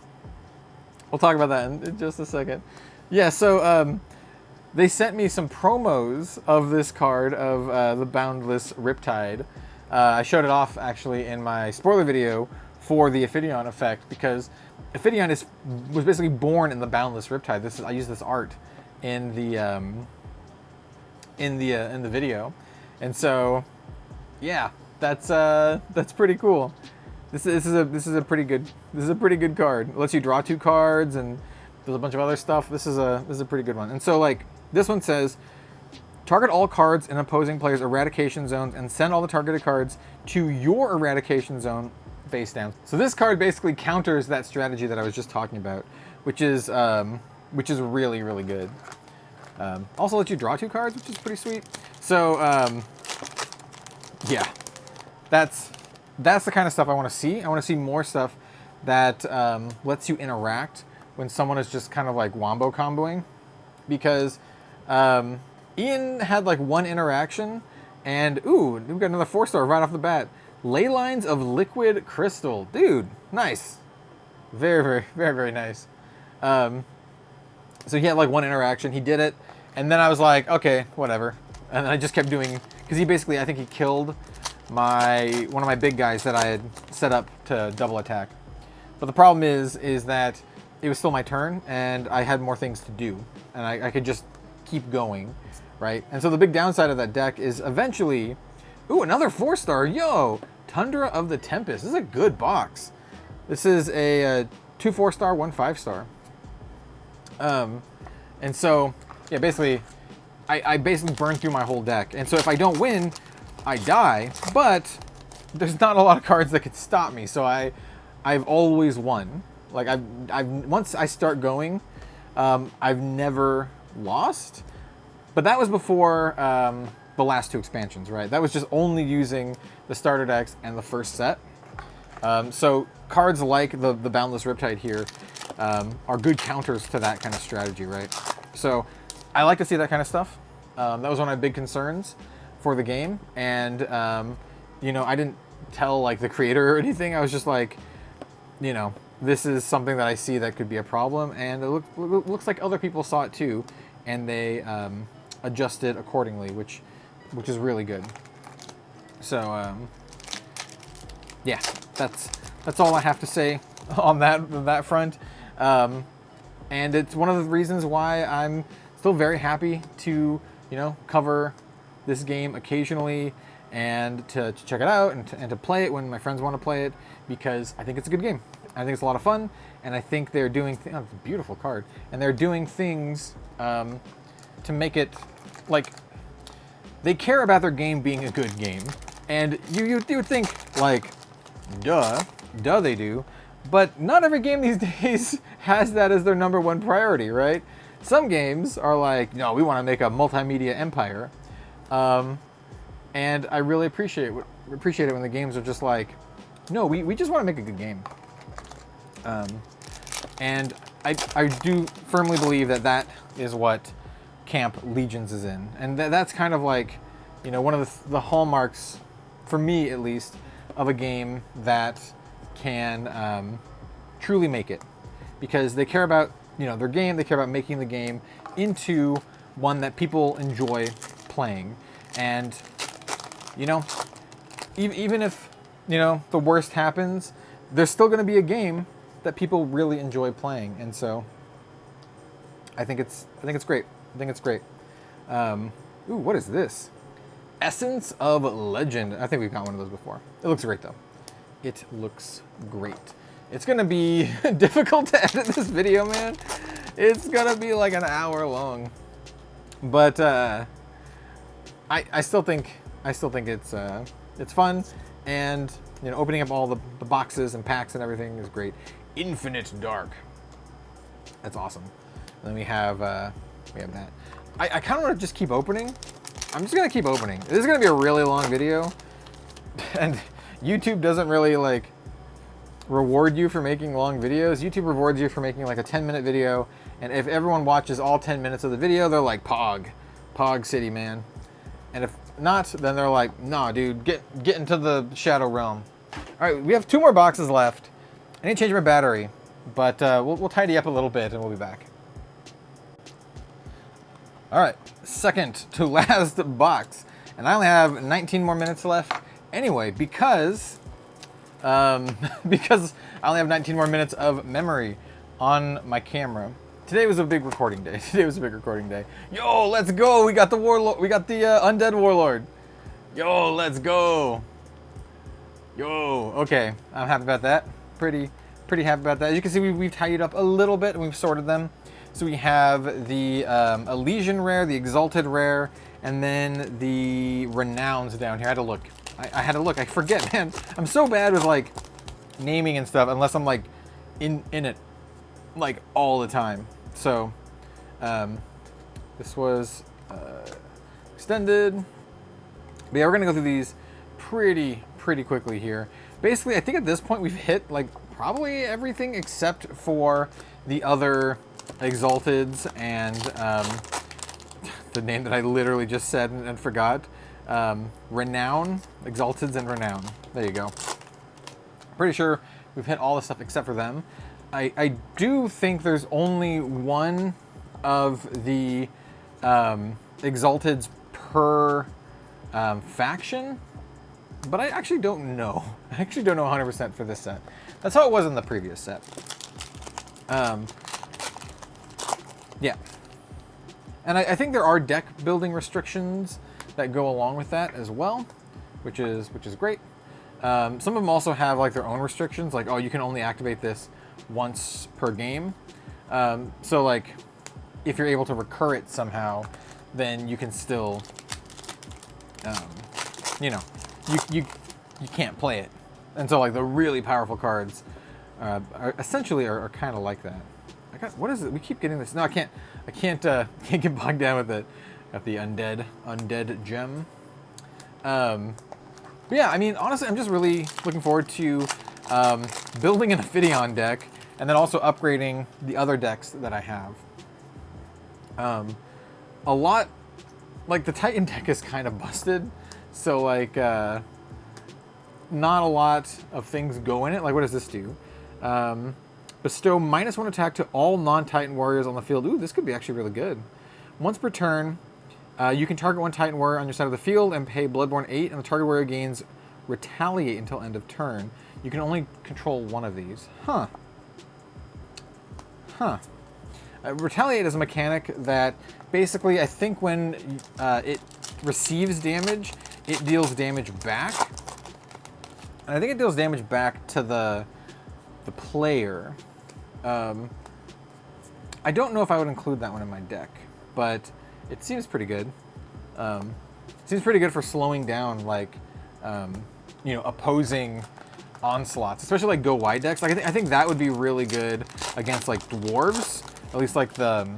talk about that in just a second. Yeah, so they sent me some promos of this card of the Boundless Riptide. I showed it off actually in my spoiler video for the Ophidion effect, because Ophidion was basically born in the Boundless Riptide. I used this art in the video. And so, yeah, that's pretty cool. This is a pretty good card. It lets you draw 2 cards and does a bunch of other stuff. This is a pretty good one. And so like this one says, target all cards in opposing players' eradication zones and send all the targeted cards to your eradication zone face down. So this card basically counters that strategy that I was just talking about, which is really, really good. Also lets you draw 2 cards, which is pretty sweet. So, yeah, that's the kind of stuff I want to see. I want to see more stuff that lets you interact when someone is just kind of like wombo comboing, because Ian had like 1 interaction, and ooh, we've got another 4-star right off the bat. Ley lines of liquid crystal, dude, nice, very, very, very, very nice. So he had like 1 interaction, he did it, and then I was like, okay, whatever, and I just kept doing, because he basically, I think he killed one of my big guys that I had set up to double attack. But the problem is that it was still my turn, and I had more things to do, and I could just keep going, right? And so the big downside of that deck is eventually, ooh, another 4-star, yo! Tundra of the Tempest. This is a good box. This is a 2 4-star, 1 5-star. And so, yeah, basically, I basically burned through my whole deck. And so if I don't win, I die, but there's not a lot of cards that could stop me, so I've always won. Like, once I start going, I've never lost, but that was before the last 2 expansions, right? That was just only using the starter decks and the first set. So cards like the Boundless Riptide here are good counters to that kind of strategy, right? So I like to see that kind of stuff. That was one of my big concerns for the game, and you know, I didn't tell like the creator or anything. I was just like, you know, this is something that I see that could be a problem, and it looks like other people saw it too, and they adjusted accordingly, which is really good. So yeah, that's all I have to say on that front. And it's one of the reasons why I'm still very happy to, you know, cover this game occasionally, and to check it out, and to play it when my friends want to play it, because I think it's a good game. I think it's a lot of fun, and I think they're doing oh, it's a beautiful card, and they're doing things to make it, like, they care about their game being a good game. And you would think, like, duh they do, but not every game these days has that as their #1 priority, right? Some games are like, no, we want to make a multimedia empire. And I really appreciate it when the games are just like, no, we just want to make a good game. And I do firmly believe that is what Camp Legions is in. And that's kind of like, you know, one of the hallmarks, for me at least, of a game that can truly make it. Because they care about, you know, their game, they care about making the game into one that people enjoy playing. And, you know, even if, you know, the worst happens, there's still going to be a game that people really enjoy playing. And so I think it's great. I think it's great. Ooh, what is this? Essence of Legend. I think we've got one of those before. It looks great though. It looks great. It's gonna be difficult to edit this video, man. It's gonna be like an hour long. But I still think it's fun, and you know, opening up all the boxes and packs and everything is great. Infinite Dark. That's awesome. And then we have that. I kind of want to just keep opening. I'm just gonna keep opening. This is gonna be a really long video, and YouTube doesn't really like reward you for making long videos. YouTube rewards you for making like a 10-minute video, and if everyone watches all 10 minutes of the video, they're like, Pog City, man. And if not, then they're like, nah, dude, get into the Shadow Realm. All right, we have 2 more boxes left. I need to change my battery, but we'll tidy up a little bit and we'll be back. All right, second to last box, and I only have 19 more minutes left anyway, because I only have 19 more minutes of memory on my camera. Today was a big recording day. Yo, let's go! We got the warlord. We got the undead warlord. Yo, let's go! Yo, okay, I'm happy about that. Pretty happy about that. As you can see, we've tidied up a little bit and we've sorted them. So we have the Elysian rare, the Exalted rare, and then the Renowns down here. I had to look. I had to look. I forget, man. I'm so bad with like naming and stuff unless I'm like in it like all the time. So this was extended. But yeah, we're gonna go through these pretty quickly here. Basically, I think at this point we've hit like probably everything except for the other Exalteds and the name that I literally just said and forgot. Renown, Exalteds and Renown. There you go. Pretty sure we've hit all the stuff except for them. I do think there's only one of the Exalteds per faction, but I actually don't know. I actually don't know 100% for this set. That's how it was in the previous set. Yeah. And I think there are deck building restrictions that go along with that as well, which is great. Some of them also have like their own restrictions, like, oh, you can only activate this once per game. So like, if you're able to recur it somehow, then you can still, you know, you can't play it. And so like the really powerful cards are essentially kind of like that. What is it? We keep getting this. No, I can't get bogged down with it. Got the undead gem. But yeah, I mean, honestly, I'm just really looking forward to building an Ophidian deck and then also upgrading the other decks that I have. A lot, like the Titan deck is kind of busted, so like not a lot of things go in it. Like, what does this do? Bestow -1 attack to all non-Titan warriors on the field. Ooh, this could be actually really good. Once per turn, you can target one Titan warrior on your side of the field and pay Bloodborne 8, and the target warrior gains Retaliate until end of turn. You can only control one of these. Huh. Retaliate is a mechanic that basically, I think when it receives damage, it deals damage back. And I think it deals damage back to the player. I don't know if I would include that one in my deck, but it seems pretty good. Seems pretty good for slowing down, like, you know, opposing onslaughts, especially like go wide decks. Like I think that would be really good against like dwarves, at least like the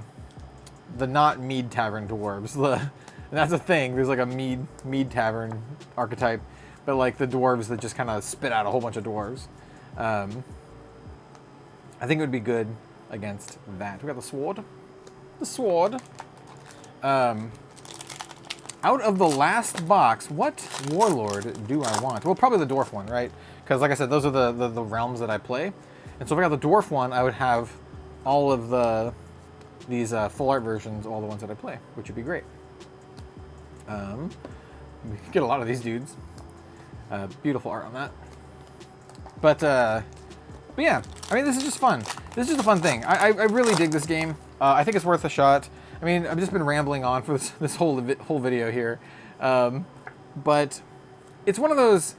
not mead tavern dwarves. And that's a thing. There's like a mead tavern archetype, but like the dwarves that just kind of spit out a whole bunch of dwarves. I think it would be good against that. We got the sword. The sword. Out of the last box, what warlord do I want? Well, probably the dwarf one, right? Because like I said, those are the realms that I play. And so if I got the dwarf one, I would have all of these full art versions, all the ones that I play, which would be great. We could get a lot of these dudes. Beautiful art on that. But yeah, I mean, this is just fun. This is just a fun thing. I really dig this game. I think it's worth a shot. I mean, I've just been rambling on for this whole video here. But it's one of those...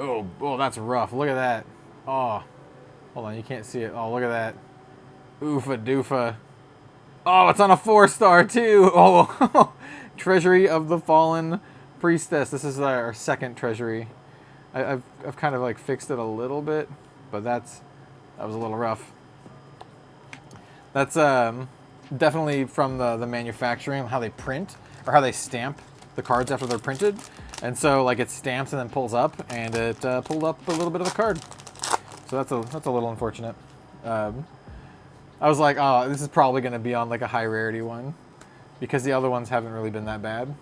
Oh, that's rough. Look at that. Oh, hold on, you can't see it. Oh, look at that. Oofa doofa. Oh, it's on a 4-star too. Oh, Treasury of the Fallen Priestess. This is our second treasury. I've kind of like fixed it a little bit, but that was a little rough. That's definitely from the manufacturing, how they print or how they stamp the cards after they're printed. And so like it stamps and then pulls up, and it pulled up a little bit of the card. So that's a little unfortunate. I was like, oh, this is probably going to be on like a high rarity one, because the other ones haven't really been that bad.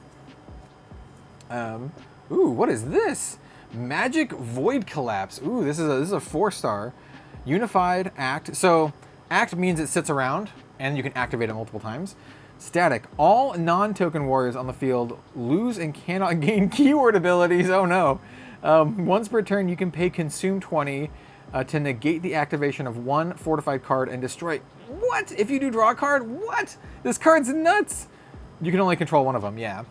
Ooh, what is this? Magic Void Collapse. Ooh, this is a 4-star. Unified Act. So Act means it sits around and you can activate it multiple times. Static. All non-token warriors on the field lose and cannot gain keyword abilities. Oh no. Once per turn, you can pay Consume 20 to negate the activation of one fortified card and destroy. What? If you do draw a card? What? This card's nuts. You can only control one of them. Yeah.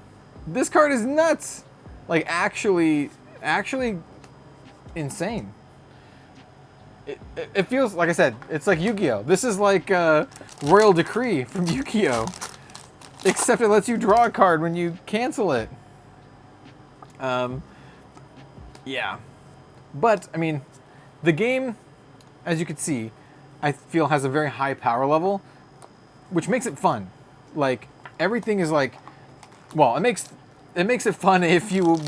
This card is nuts. Like actually insane. It feels, like I said, it's like Yu-Gi-Oh! This is like Royal Decree from Yu-Gi-Oh! Except it lets you draw a card when you cancel it. Yeah. But, I mean, The game, as you can see, I feel has a very high power level, which makes it fun. Like, everything is like, well, it makes it fun if you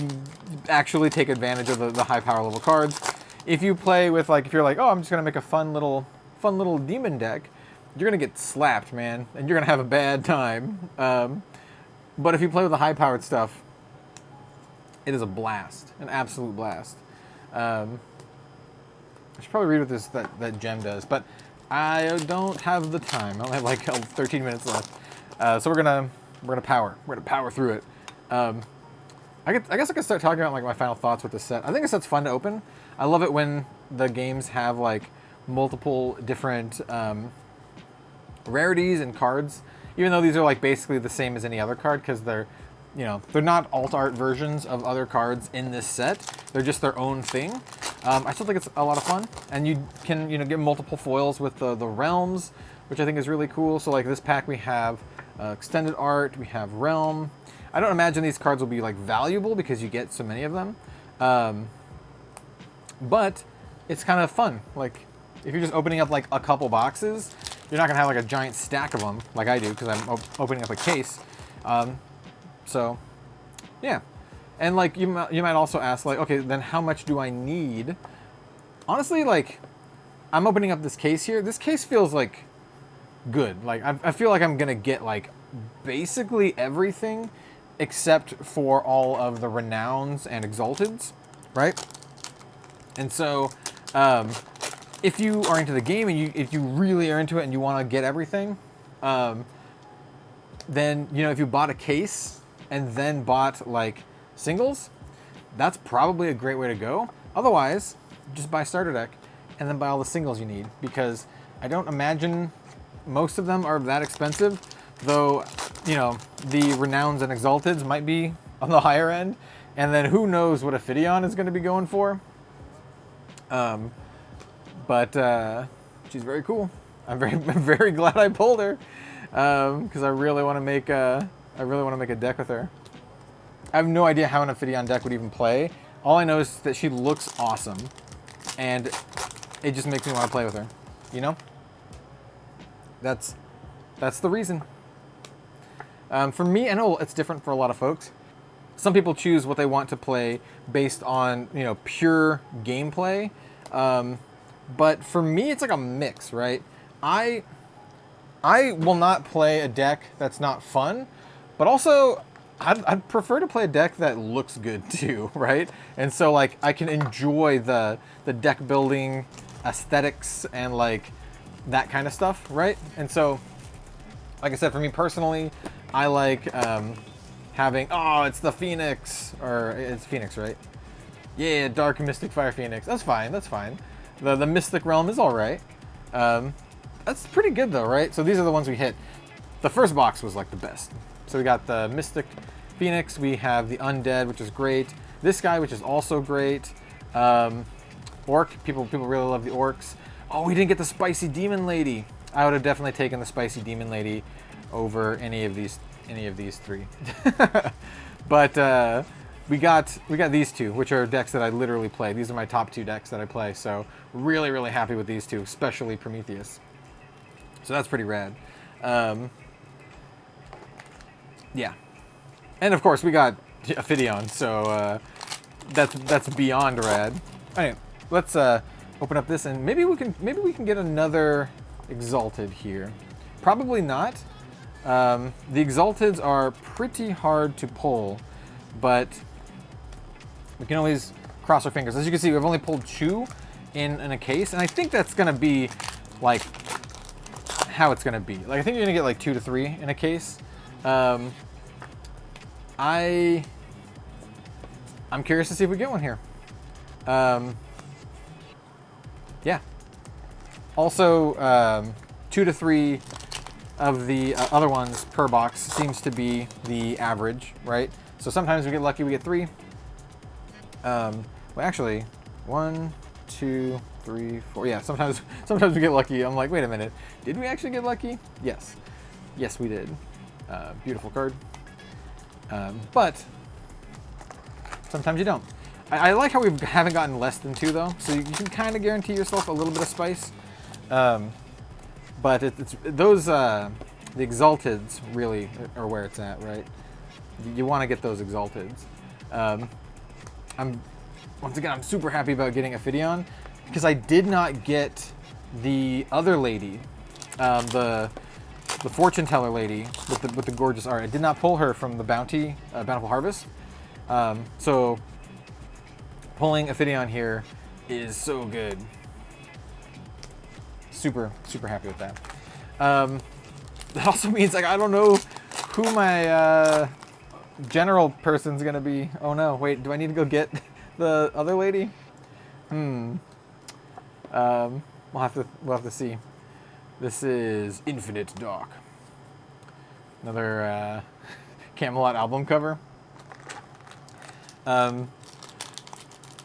actually take advantage of the high power level cards. If you play with, like, if you're like, oh, I'm just gonna make a fun little demon deck, you're gonna get slapped, man, and you're gonna have a bad time. But if you play with the high powered stuff, it is a blast, an absolute blast. I should probably read what that gem does, but I don't have the time. I only have like 13 minutes left, so we're gonna power through it. I guess I could start talking about like my final thoughts with this set. I think this set's fun to open. I love it when the games have like multiple different rarities and cards, even though these are like basically the same as any other card, because they're not alt art versions of other cards in this set. They're just their own thing. I still think it's a lot of fun, and you can get multiple foils with the realms, which I think is really cool. So like this pack we have extended art, we have realm. I don't imagine these cards will be like valuable because you get so many of them, but it's kind of fun. Like if you're just opening up like a couple boxes, you're not gonna have like a giant stack of them like I do because I'm opening up a case. So yeah, and like you might also ask like, okay, then how much do I need? Honestly, like I'm opening up this case here. This case feels like good. Like I feel like I'm gonna get like basically everything except for all of the renowns and exalteds, right? And so if you are into the game and if you really are into it and you want to get everything, then if you bought a case and then bought like singles, that's probably a great way to go. Otherwise, just buy a starter deck and then buy all the singles you need, because I don't imagine most of them are that expensive, though the renowns and exalteds might be on the higher end, and then who knows what a Phidion is going to be going for. But she's very cool. I'm very glad I pulled her, because I really want to make a deck with her. I have no idea how an Ophidian deck would even play. All I know is that she looks awesome, and it just makes me want to play with her. That's the reason. For me, I know it's different for a lot of folks. Some people choose what they want to play based on pure gameplay. But for me, it's like a mix, right? I will not play a deck that's not fun, but also I'd prefer to play a deck that looks good too, right? And so like I can enjoy the deck building aesthetics and like that kind of stuff, right? And so, like I said, for me personally, I like having, it's the Phoenix, or it's Phoenix, right? Yeah, Dark Mystic Fire Phoenix. That's fine. The Mystic Realm is all right. That's pretty good though, right? So these are the ones we hit. The first box was like the best. So we got the Mystic Phoenix. We have the Undead, which is great. This guy, which is also great. Orc. People really love the orcs. Oh, we didn't get the Spicy Demon Lady. I would have definitely taken the Spicy Demon Lady over any of these three. But we got these two, which are decks that I literally play. These are my top two decks that I play. So really, really happy with these two, especially Prometheus. So that's pretty rad. Yeah, and of course we got Ophidian, so that's beyond rad. Anyway, let's open up this, and maybe we can get another Exalted here. Probably not. The Exalteds are pretty hard to pull, but we can always cross our fingers. As you can see, we've only pulled two in a case, and I think that's gonna be like how it's gonna be. Like I think you're gonna get like 2 to 3 in a case. I'm curious to see if we get one here. Yeah. Also, 2 to 3 of the other ones per box seems to be the average, right? So sometimes we get lucky, we get 3. Well, actually, 1, 2, 3, 4. Yeah, sometimes we get lucky. I'm like, wait a minute, did we actually get lucky? Yes, we did. Beautiful card. But sometimes you don't. I like how we haven't gotten less than 2 though, so you can kind of guarantee yourself a little bit of spice. But it's those the Exalteds really are where it's at, right? You want to get those Exalteds. Once again, I'm super happy about getting Ophidion because I did not get the other lady, the fortune teller lady with the gorgeous art. I did not pull her from the Bountiful Harvest. So pulling Ophidion here is so good. Super happy with that. That also means like I don't know who my general person's gonna be. Oh no, wait, do I need to go get the other lady? We'll have to see. This is Infinite Dark. Another Camelot album cover.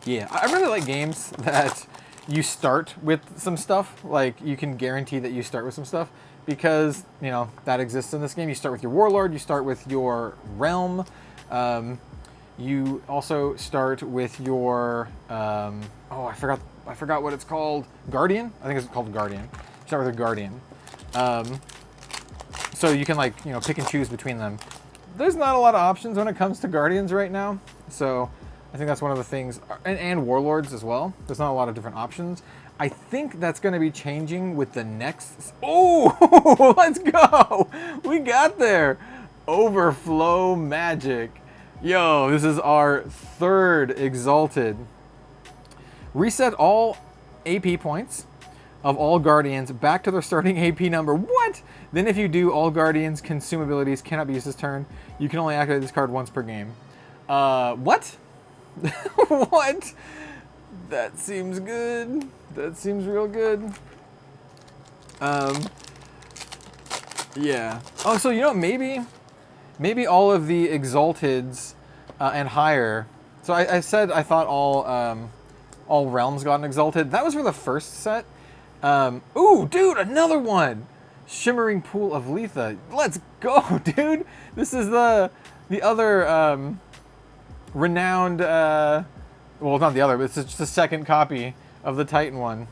Yeah, I really like games that you start with some stuff. Like, you can guarantee that you start with some stuff because, you know, that exists in this game. You start with your Warlord, you start with your Realm. You also start with your, oh, I forgot what it's called. Guardian? I think it's called Guardian. You start with a Guardian. So you can, like, you know, pick and choose between them. There's not a lot of options when it comes to Guardians right now. So I think that's one of the things, and Warlords as well. There's not a lot of different options. I think that's going to be changing with the next... Oh, let's go! We got there! Overflow Magic. Yo, this is our 3rd Exalted. Reset all AP points of all Guardians back to their starting AP number. What? Then if you do, all Guardians' consume abilities cannot be used this turn. You can only activate this card once per game. What? What? That seems good. That seems real good. Yeah. Oh, so you know, maybe all of the Exalteds and higher. So I said I thought all realms got an Exalted. That was for the first set. Ooh, dude, another one. Shimmering Pool of Letha. Let's go, dude. This is the other renowned. Well, not the other, but it's just the second copy of the Titan one.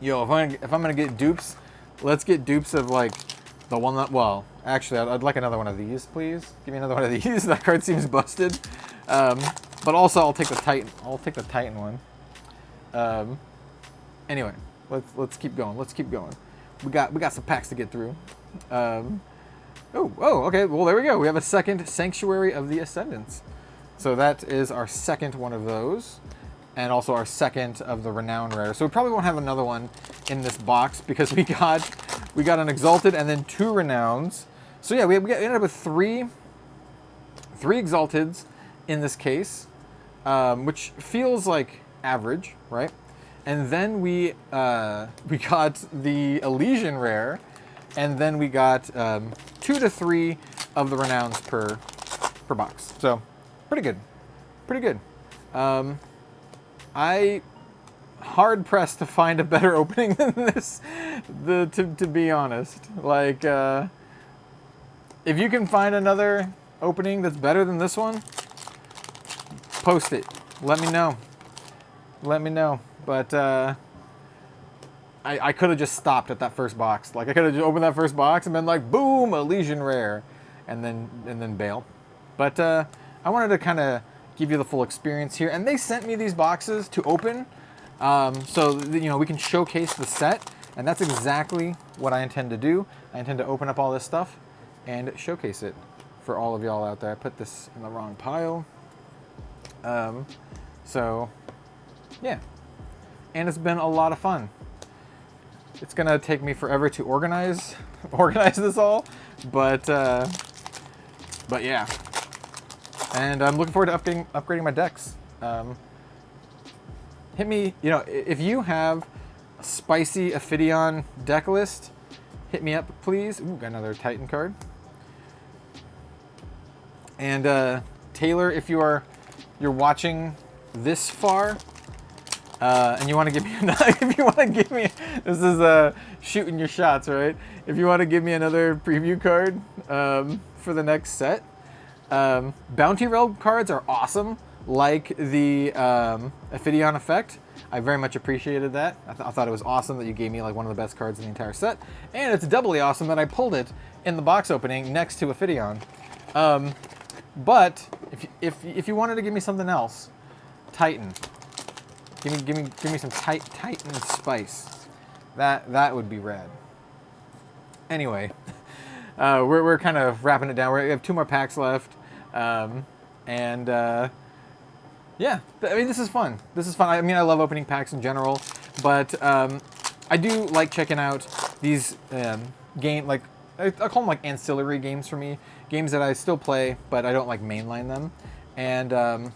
Yo, if I'm gonna get dupes, let's get dupes of like the one that. Well, actually, I'd like another one of these, please. Give me another one of these. That card seems busted. But also, I'll take the Titan. I'll take the Titan one. Anyway, let's keep going. Let's keep going. We got some packs to get through. Oh, okay. Well, there we go. We have a second Sanctuary of the Ascendants. So that is our second one of those, and also our second of the Renowned Rare. So we probably won't have another one in this box because we got an Exalted and then 2 Renowns. So yeah, we ended up with three Exalteds in this case, which feels like average, right? And then we got the Elysian Rare, and then we got 2 to 3 of the Renowns per box. So pretty good, pretty good. I hard pressed to find a better opening than this. To be honest, like if you can find another opening that's better than this one, post it. Let me know. Let me know. But I could have just stopped at that first box. Like I could have just opened that first box and been like, boom, Elysian Rare, and then bail. But I wanted to kind of give you the full experience here, and they sent me these boxes to open, so you know we can showcase the set, and that's exactly what I intend to do. I intend to open up all this stuff and showcase it for all of y'all out there. I put this in the wrong pile. So yeah, and it's been a lot of fun. It's gonna take me forever to organize this all, but yeah. And I'm looking forward to upgrading my decks. Hit me, you know, if you have a spicy Ophidion deck list, hit me up, please. Ooh, got another Titan card. And Taylor, if you're watching this far, and you want to give me this is shooting your shots, right? If you want to give me another preview card for the next set. Bounty Realm cards are awesome. like the Ophidian effect. I very much appreciated that. I thought it was awesome that you gave me like one of the best cards in the entire set. And it's doubly awesome that I pulled it in the box opening next to Ophidian. But if you wanted to give me something else, Titan. Give me some Titan spice. That would be rad. Anyway, we're kind of wrapping it down. We have 2 more packs left, yeah, I mean, this is fun. This is fun. I mean, I love opening packs in general, but I do like checking out these like I call them like ancillary games for me, games that I still play, but I don't like mainline them, and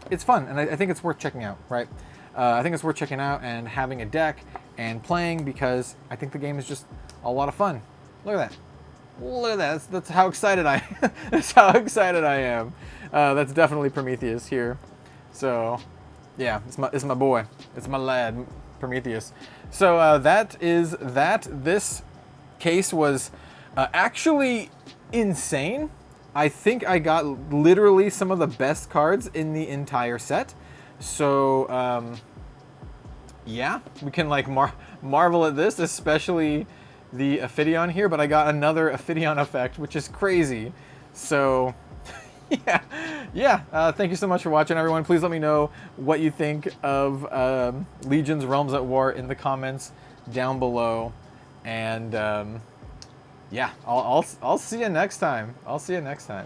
it's fun, and I think it's worth checking out, right? I think it's worth checking out and having a deck and playing because I think the game is just a lot of fun. Look at that. Look at that. That's how excited that's how excited I am. That's definitely Prometheus here. So, yeah, it's my boy. It's my lad, Prometheus. So that is that. This case was actually insane. I think I got literally some of the best cards in the entire set. So, yeah, we can like marvel at this, especially the Ophidian here. But I got another Ophidian effect, which is crazy. So. Yeah. Thank you so much for watching, everyone. Please let me know what you think of Legion's Realms at War in the comments down below. And yeah, I'll see you next time. I'll see you next time.